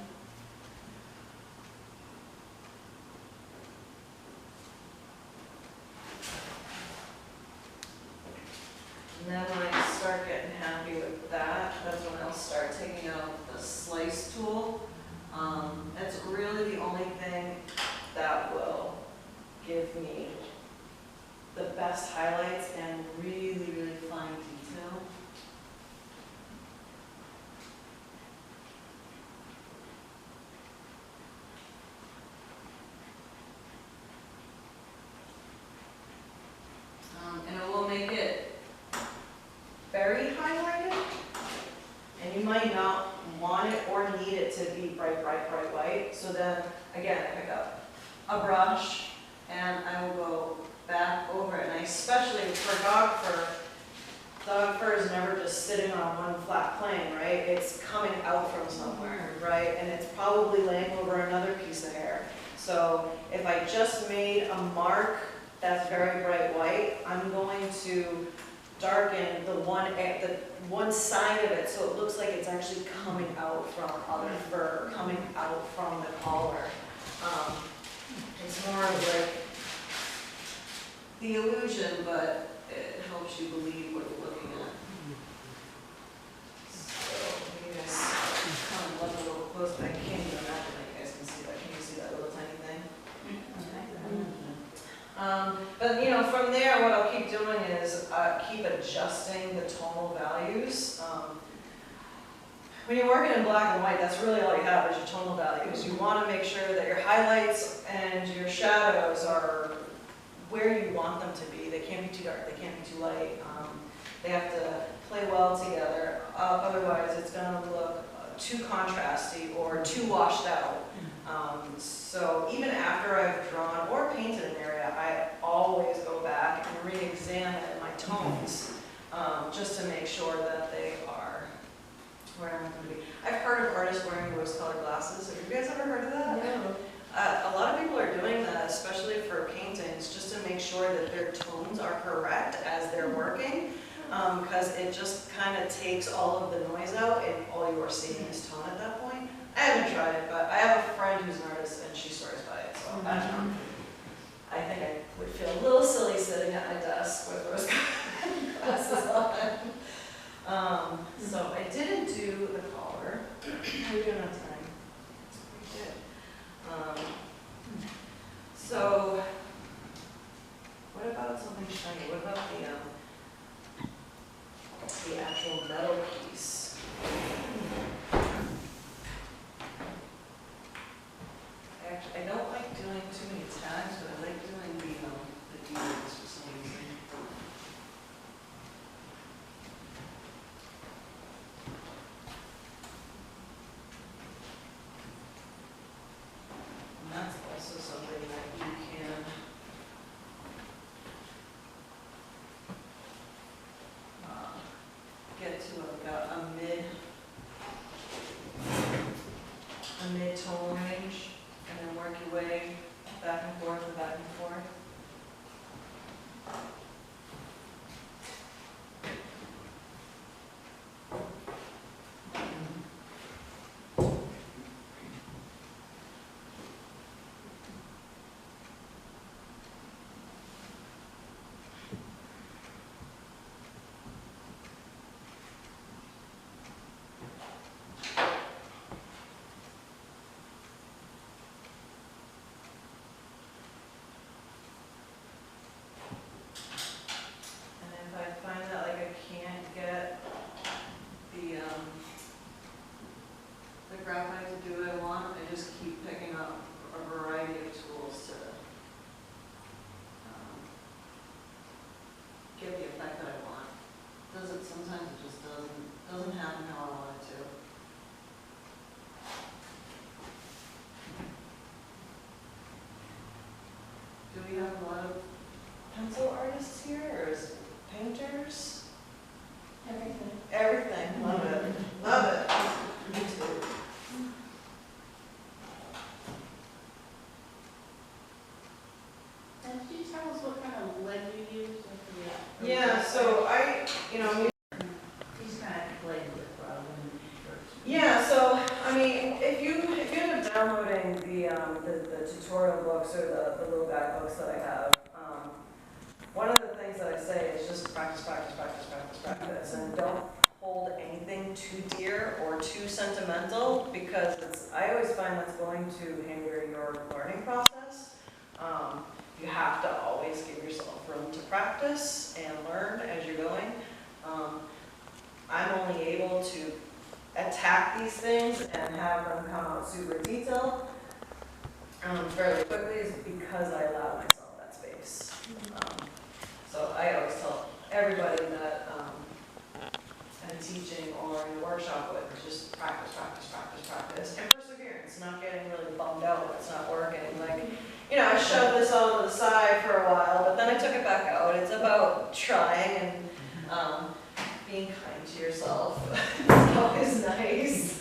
And then when I start getting happy with that, that's when I'll start taking out the slice tool. It's really the only thing that will give me the best highlights and really, really fine detail. and it will make it very highlighted. And you might not want it or need it to be bright, bright, bright white. So then, again, I pick up a brush and I will go back over it. And I especially for dog fur is never just sitting on one flat plane, right? It's coming out from somewhere, right? And it's probably laying over another piece of hair. So if I just made a mark that's very bright white, I'm going to darken the one side of it so it looks like it's actually coming out from other fur, coming out from the collar. It's more of like the illusion, but it helps you believe what you're looking at. So you guys kind of look a little close, but I can't even imagine that you guys can see that. Can you see that little tiny thing? But you know, from there, what I'll keep doing is keep adjusting the tonal values. When you're working in black and white, that's really all you have is your tonal values. You want to make sure that your highlights and your shadows are where you want them to be. They can't be too dark, they can't be too light. They have to play well together. Otherwise, it's going to look too contrasty or too washed out. So even after I've drawn or painted an area, I always go back and re-examine my tones just to make sure that they are where I'm going to be. I've heard of artists wearing rose-colored glasses. Have you guys ever heard of that? No. A lot of people are doing that, especially for paintings, just to make sure that their tones are correct as they're working, because it just kind of takes all of the noise out and all you are seeing is tone at that point. I haven't tried it, but I have a friend who's an artist and she swears by it, so I don't know. I think I would feel a little silly sitting at my desk with rose glasses on. So I didn't do the collar. How are you doing on time? Pretty good. So what about something shiny? What about the actual metal piece? Actually, I don't like doing too many tags, but I like doing the details for some reason. And that's also something that you can get to a mid-tone range, and then work your way back and forth and back and forth. Graphite to do what I want, I just keep picking up a variety of tools to get the effect that I want. Does it sometimes? It just doesn't happen how I want it to. Do we have a lot of pencil artists here, or is it painters? Everything. Everything. Love it. Love it. Me too. And could you tell us what kind of lead you use? Yeah, so He's kind of playing with rather than first. yeah, so, I mean, if you end up downloading the tutorial books or the little guidebooks that I have, one of the things that I say is just practice, practice, practice, practice, practice, and don't hold anything too dear or too sentimental, because I always find that's going to hinder your learning process. You have to always give yourself room to practice and learn as you're going. I'm only able to attack these things and have them come out super detailed fairly quickly is because I allow myself that space. So So I always tell everybody that I'm teaching or in a workshop with, just practice, practice, practice, practice, and perseverance, not getting really bummed out when it's not working. Like, you know, I shoved this all to the side for a while, but then I took it back out. It's about trying and being kind to yourself. It's always nice.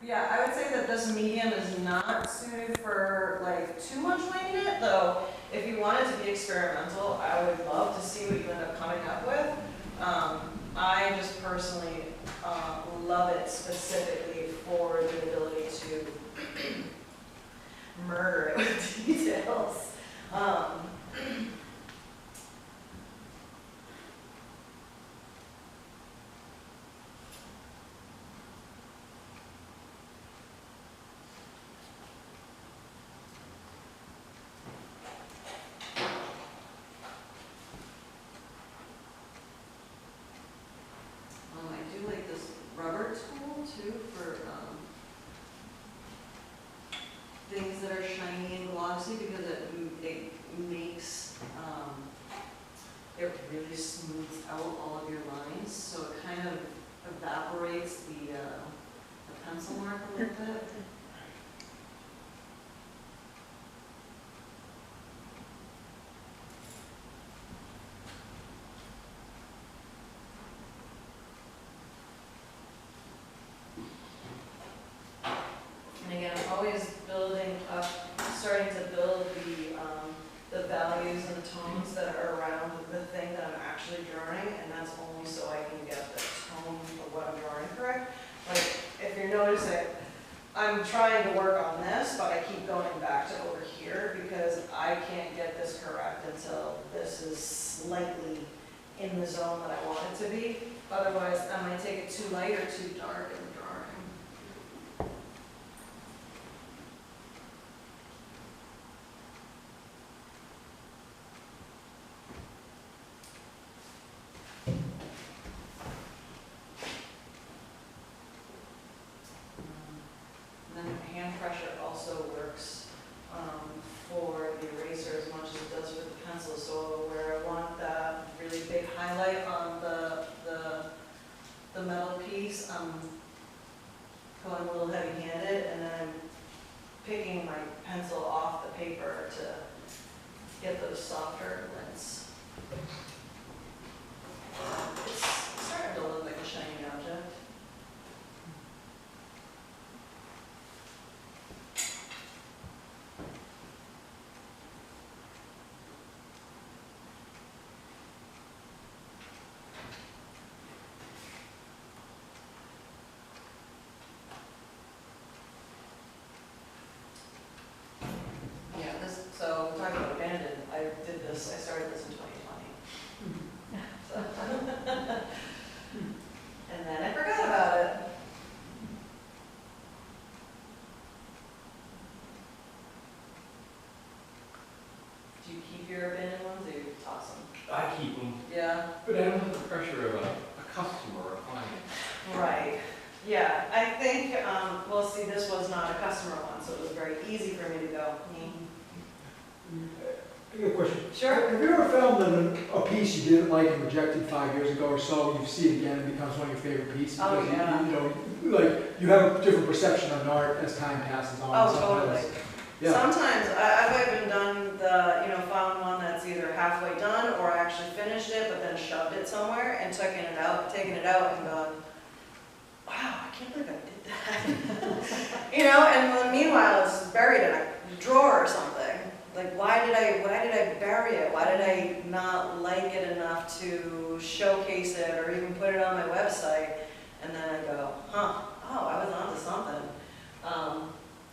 Yeah, I would say that this medium is not suited for like too much winging it, though if you wanted to be experimental, I would love to see what you end up coming up with. I just personally love it specifically for the ability to murder it with details. I do like this rubber tool too for things that are shiny and glossy because it makes, it really smooths out all of your lines, so it kind of evaporates the pencil mark a little bit. And again, I'm always building up, starting to build the values and the tones that are around the thing that I'm actually drawing, and that's only so I can get the tone of what I'm drawing correct. Like, if you're noticing, I'm trying to work on this, but I keep going back to over here because I can't get this correct until this is slightly in the zone that I want it to be. Otherwise, I might take it too light or too dark in the drawing. Hand pressure also works for the eraser as much as it does for the pencil. So where I want that really big highlight on the metal piece, I'm going a little heavy-handed, and then I'm picking my pencil off the paper to get those softer lints. It's starting to look like a shiny object. So talking about abandoned, I started this in 2020. So and then I forgot about it. Do you keep your abandoned ones, or you toss them? I keep them, Yeah. but I don't have the pressure of a customer or a client. Right. Yeah, I think, well, see, this was not a customer one, so it was very easy for me to go, I got a question. Sure. Have you ever found that a piece you didn't like and rejected 5 years ago or so, you see it again and it becomes one of your favorite pieces? Oh, Because yeah. you know, like, you have a different perception of art as time passes on. Oh, Sometimes- totally. Yeah. Sometimes, I've even done found one that's either halfway done or I actually finished it, but then shoved it somewhere and taken it out and gone, wow, I can't believe I did that. And meanwhile, it's buried in a drawer or something. Like, why did I bury it? Why did I not like it enough to showcase it or even put it on my website? And then I go, I was onto something.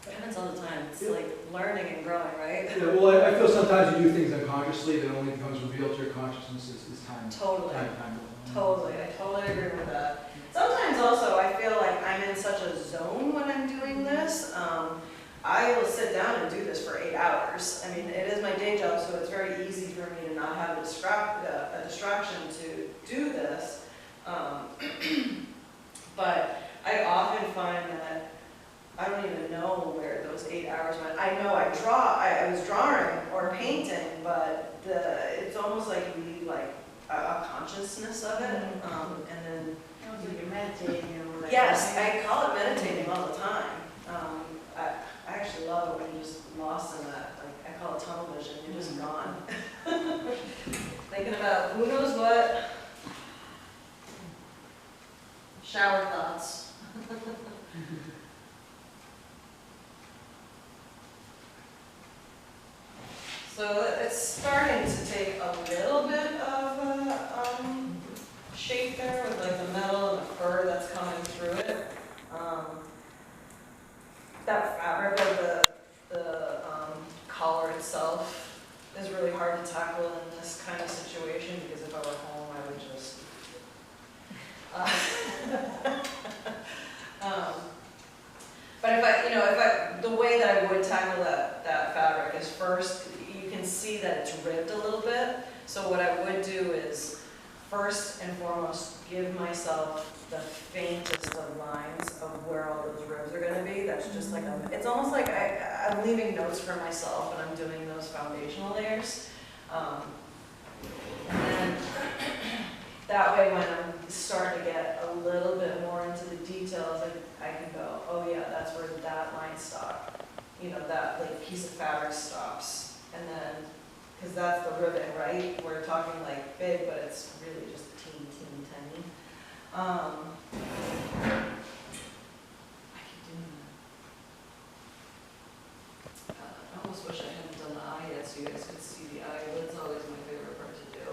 It happens all the time. It's like learning and growing, right? Yeah, well, I feel sometimes you do things unconsciously that only becomes revealed to your consciousness as time. Totally. Time goes on. Totally. I totally agree with that. Sometimes also I feel like I'm in such a zone when I'm doing this. I will sit down and do this for 8 hours. I mean, it is my day job, so it's very easy for me to not have a distraction to do this. But I often find that I don't even know where those 8 hours went. I know I was drawing or painting, but it's almost like you need like a consciousness of it. And then, Sounds like you're meditating or whatever. yes, right? I call it meditating all the time. I actually love it when you're just lost in that, like, I call it tunnel vision, you're just gone. Thinking about who knows what. Shower thoughts. So it's starting to take a little bit of shape there with like the metal and the fur that's coming through it. That fabric of the collar itself is really hard to tackle in this kind of situation, because if I were home, I would just but the way that I would tackle that fabric is, first, you can see that it's ribbed a little bit. So what I would do is, first and foremost, give myself the faintest of lines of where all those ribs are going to be. That's just like, it's almost like I'm leaving notes for myself when I'm doing those foundational layers. And then that way, when I'm starting to get a little bit more into the details, I can go, oh yeah, that's where that line stopped. That like piece of fabric stops. And then, because that's the ribbon, right? We're talking like big, but it's really just teeny, teeny, tiny. I keep doing that. I almost wish I hadn't done the eye yet, so you guys could see the eye. That's always my favorite part to do.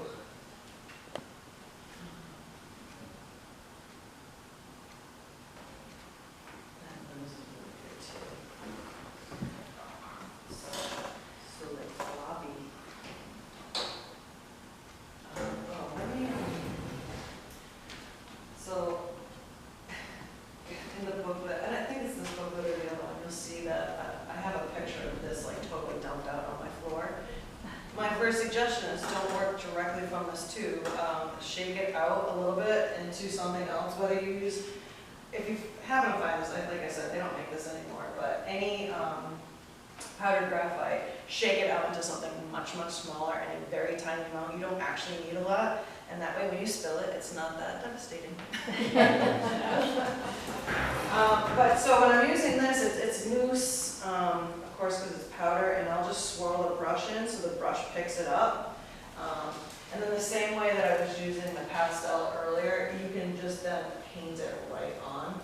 That nose is really good too. So like floppy. So in the booklet, and I think it's this booklet or the other one, you'll see that I have a picture of this like totally dumped out on my floor. My first suggestion is don't work directly from this tube. Shake it out a little bit into something else, whether you use, if you haven't found this, like I said, they don't make this anymore, but any powdered graphite, shake it out into something much, much smaller and a very tiny amount. You don't actually need a lot, and that way when you spill it, it's not that devastating. But so when I'm using this, it's mousse, of course, because it's powder, and I'll just swirl the brush in so the brush picks it up. And then the same way that I was using the pastel earlier, you can just then paint it right on.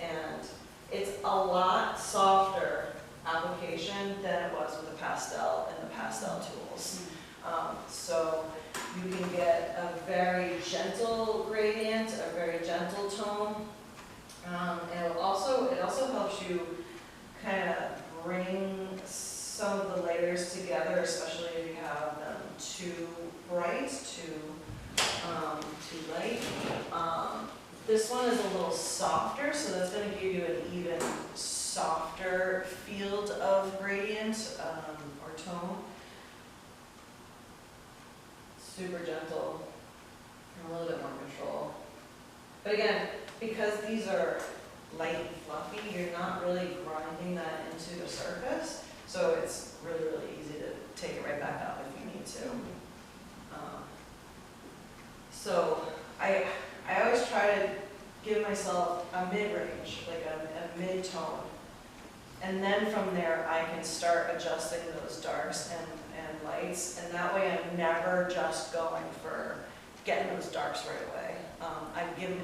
And it's a lot softer application than it was with the pastel and the pastel tools. So you can get a very gentle gradient, a very gentle tone. And it also helps you kind of bring some of the layers together, especially if you have them too bright, too light. This one is a little softer, so that's going to give you an even softer field of gradient or tone. Super gentle and a little bit more control. But again, because these are light and fluffy, you're not really grinding that into the surface, so it's really, really easy to take it right back up if you need to. So I always try to give myself a mid-range, like a mid-tone. And then from there, I can start adjusting those darks and lights, and that way I'm never just going for getting those darks right away.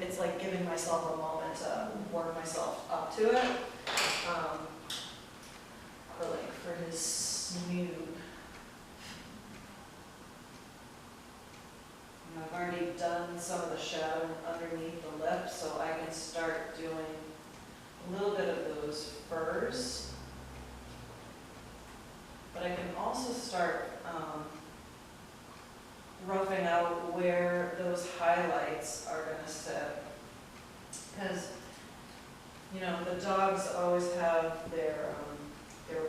It's like giving myself a moment to work myself up to it. Or like for his snood. I've already done some of the shadow underneath the lip, so I can start doing a little bit of those furs. But I can also start roughing out where those highlights are going to sit. Because, the dogs always have their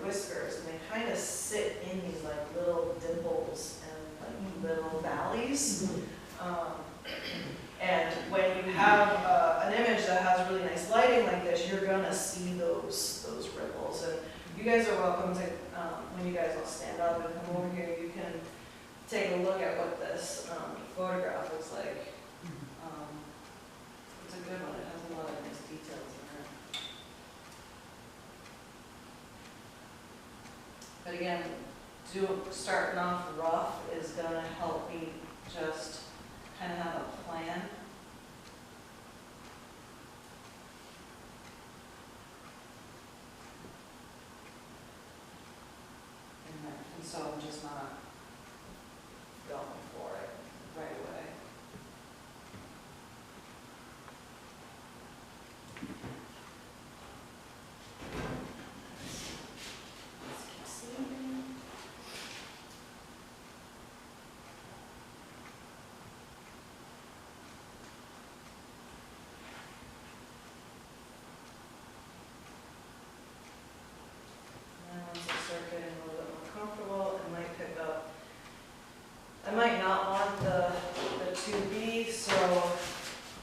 whiskers, and they kind of sit in these like little dimples and like little valleys. And when you have an image that has really are welcome to, when you guys all stand up and come over here, you can take a look at what this photograph looks like. It's a good one, it has a lot of nice details in it. But again, starting off rough is gonna help me just kind of have a plan. And so I'm just not going for it right away. Let's keep seeing. And once I start getting a little bit more comfortable, I might pick up, I might not want the 2B, so,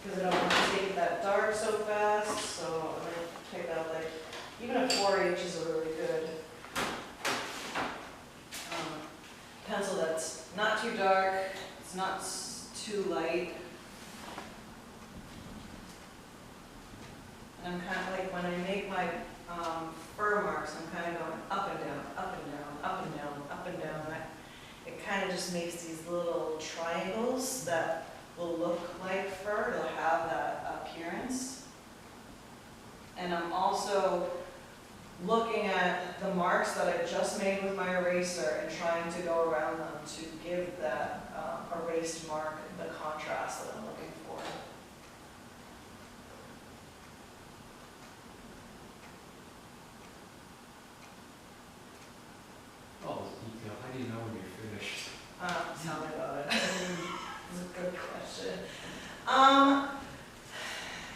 because I don't want to take that dark so fast, so I might pick up like, even a 4H is a really good pencil that's not too dark, it's not too light. And I'm kind of like, when I make my fur marks, I'm kind of going up and down, up and down, up and down, up and down. It kind of just makes these little triangles that will look like fur, it'll have that appearance. And I'm also looking at the marks that I just made with my eraser and trying to go around them to give that erased mark the contrast that I'm looking for. All this detail, how do you know when you're finished? Tell me about it. It's a good question.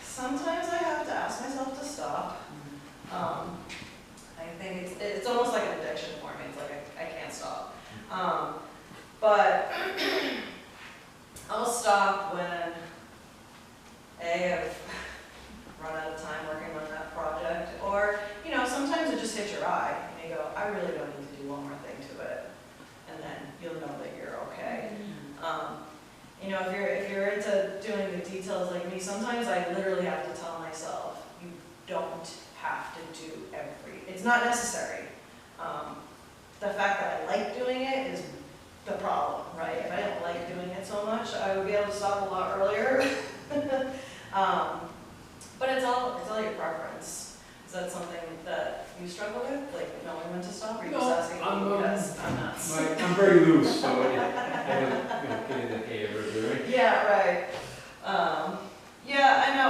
Sometimes I have to ask myself to stop. I think it's almost like an addiction for me. It's like I can't stop. But I'll stop when I've run out of time working on that project, or sometimes it just hits your eye and you go, I really don't need to do one more thing to it, and then you'll know that you're okay. If you're into doing the details like me, sometimes I literally have to tell myself, you don't have to do it's not necessary. The fact that I like doing it is the problem, right? If I didn't like doing it so much, I would be able to stop a lot earlier. But it's all your preference. Is that something that you struggle with, like knowing when to stop, or you just asking me because I'm nuts? I'm very loose, so I don't get in the hay ever doing. Yeah, right. Yeah, I know.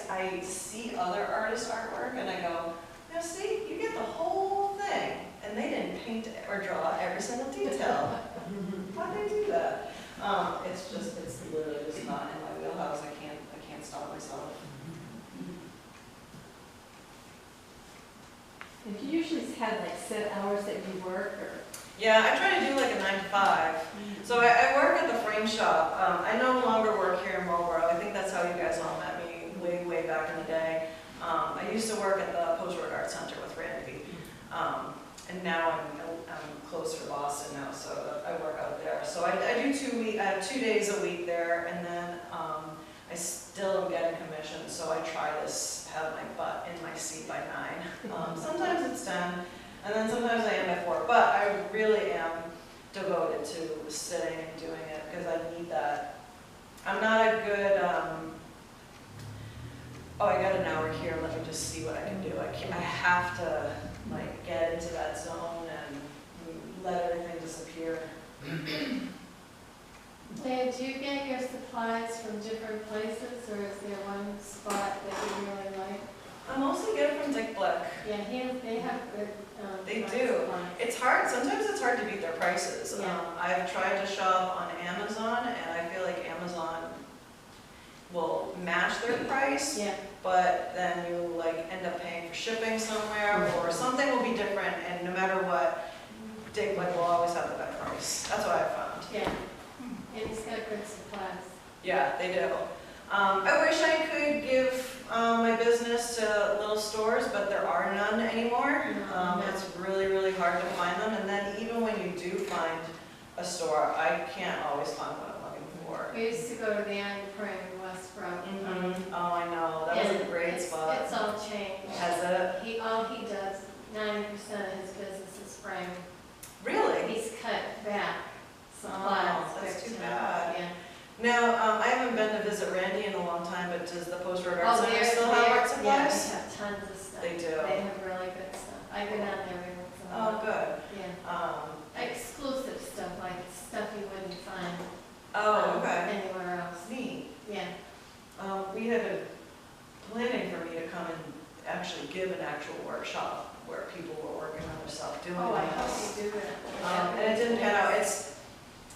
I see other artists' artwork and I go, see, you get the whole thing, and they didn't paint or draw every single detail. Why'd they do that? It's literally just not in my wheelhouse. I can't stop myself. And do you usually have like set hours that you work, or? Yeah, I try to do like a 9 to 5. So I work at the frame shop. I no longer work here in Marlboro. I think that's how you guys all met me way back in the day. I used to work at the Post-Work Art Center with Randy. And now I'm closed for Boston now, so I work out there. So I do 2 days a week there, and then I still am getting commission, so I try to have my butt in my seat by 9. Sometimes it's 10, and then sometimes I am by 4, but I really am devoted to sitting and doing it, because I need that. I'm not a good, oh, I got an hour here, let me just see what I can do. I have to like get into that zone and let everything disappear. Leah, do you get your supplies from different places, or is there one spot that you really like? I mostly get it from Dick Blick. Yeah, they have good. They supplies. do. It's hard, sometimes it's hard to beat their prices. Yeah. I've tried to shop on Amazon, and I feel like Amazon will match their price, Yeah. but then you like end up paying for shipping somewhere, or something will be different, and no matter what, Dick Blick will always have the better price. That's what I found. Yeah. And it's got good supplies. Yeah, they do. I wish I could give my business to little stores, but there are none anymore. It's really, really hard to find them, and then even when you do find a store, I can't always find what I'm looking for. We used to go to the Iron Prairie in Westbrook. Oh, I know, that was a great spot. It's all changed. Has it? All he does, 90% of his business is framing. Really? He's cut back supplies. Oh, that's big too time. bad. Yeah. Now, I haven't been to visit Randy in a long time, but does the Post Road Art Center they're- still have art Yeah, supplies? they have tons of stuff. They do. They have really good stuff. I go down there every once in a Oh, while. good. Yeah. Exclusive stuff, like stuff you wouldn't find anywhere else. Neat. Yeah. We had been planning for me to come and actually give an actual workshop where people were working on their stuff, doing Oh, I this. hope you do that. And it didn't pan out. It's,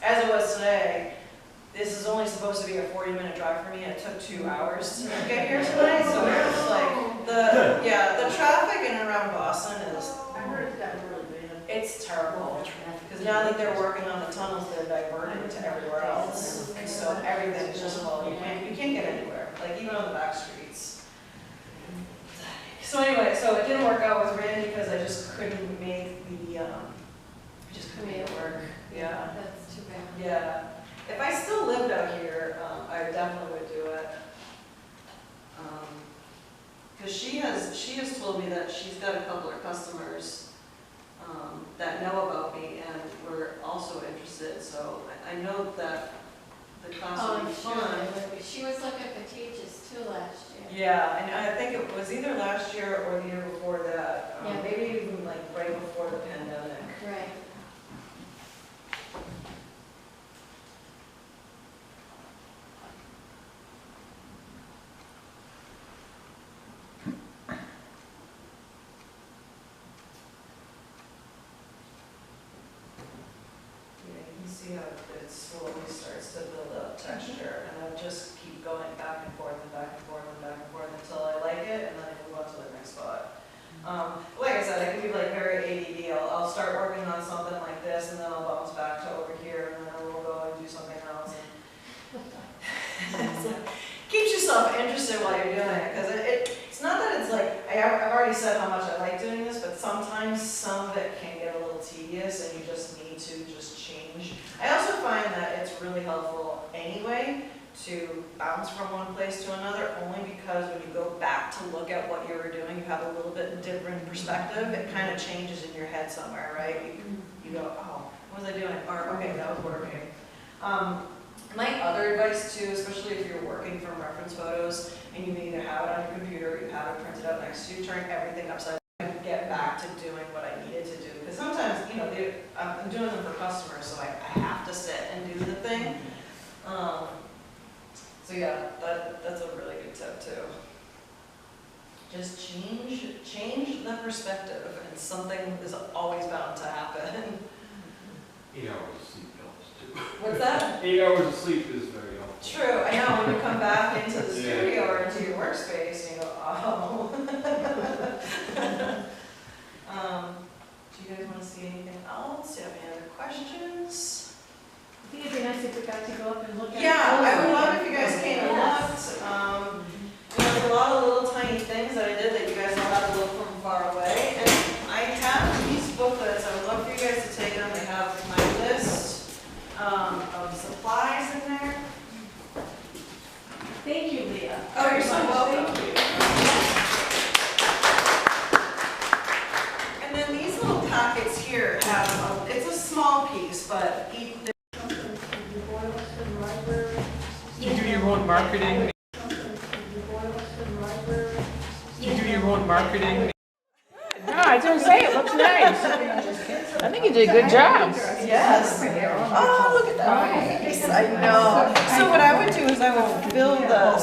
as it was today, this is only supposed to be a 40-minute drive for me, and it took 2 hours to get here tonight, so it's like, the traffic in and around Boston is, I heard it got really bad. it's terrible. Because now that they're working on the tunnels, they're diverting to everywhere else, and so everything's just full, you can't get anywhere, like even on the back streets. So anyway, so it didn't work out with Randy because I just couldn't make the, I just couldn't make it work, yeah. That's too bad. Yeah, if I still lived out here, I definitely would do it. Because she has told me that she's got a couple of customers that know about me and were also interested, so I know that the class Oh, will I'm be sure fun. they would be. She was looking for teachers too last year. Yeah, and I think it was either last year or the year before that, Yeah. maybe even like right before the pandemic. Right. Yeah, you can see how it slowly starts to build up texture, and I'll just keep going back and forth and back and forth and back and forth until I like it, and then I move on to the next spot. Like I said, I can be like very ADD. I'll start working on something like this, and then I'll bounce back to over here, and then we'll go and do something else. And keeps yourself interested while you're doing it, because it's not that it's like, I've already said how much I like doing this, but sometimes some of it can get a little tedious, and you just need to just change. I also find that it's really helpful anyway to bounce from one place to another, only because when you go back to look at what you were doing, you have a little bit different perspective. It kind of changes in your head somewhere, right? You go, oh, what was I doing? Or, okay, that was working. My other advice too, especially if you're working from reference photos and you either have it on your computer or you have it printed out next to you, turn everything upside down and get back to doing what I needed to do. Because sometimes, you know, I'm doing them for customers, so I have to sit and do the thing. So yeah, that's a really good tip too. Just change the perspective, and something is always bound to happen. 8 hours of sleep helps too. What's that? 8 hours of sleep is very helpful. True, I know, when you come back into the Yeah. studio or into your workspace, and you go, oh. Do you guys want to see anything else? Do you have any other questions? I think it'd be nice if we got to go up and look at. Yeah, it. I would love if you guys came and Yes. looked. There's a lot of little tiny things that I did that you guys all have to look from far away. And I have these booklets, I would love for you guys to take them. They have my list of supplies in there. Thank you, Leah. Oh, you're so welcome. Thank you. And then these little packets here have, it's a small piece, but Do you do your own marketing? Do you do your own marketing? No, I was gonna say, it looks nice. I think you did a good job. yes. Oh, look at that. I know. So what I would do is I would fill the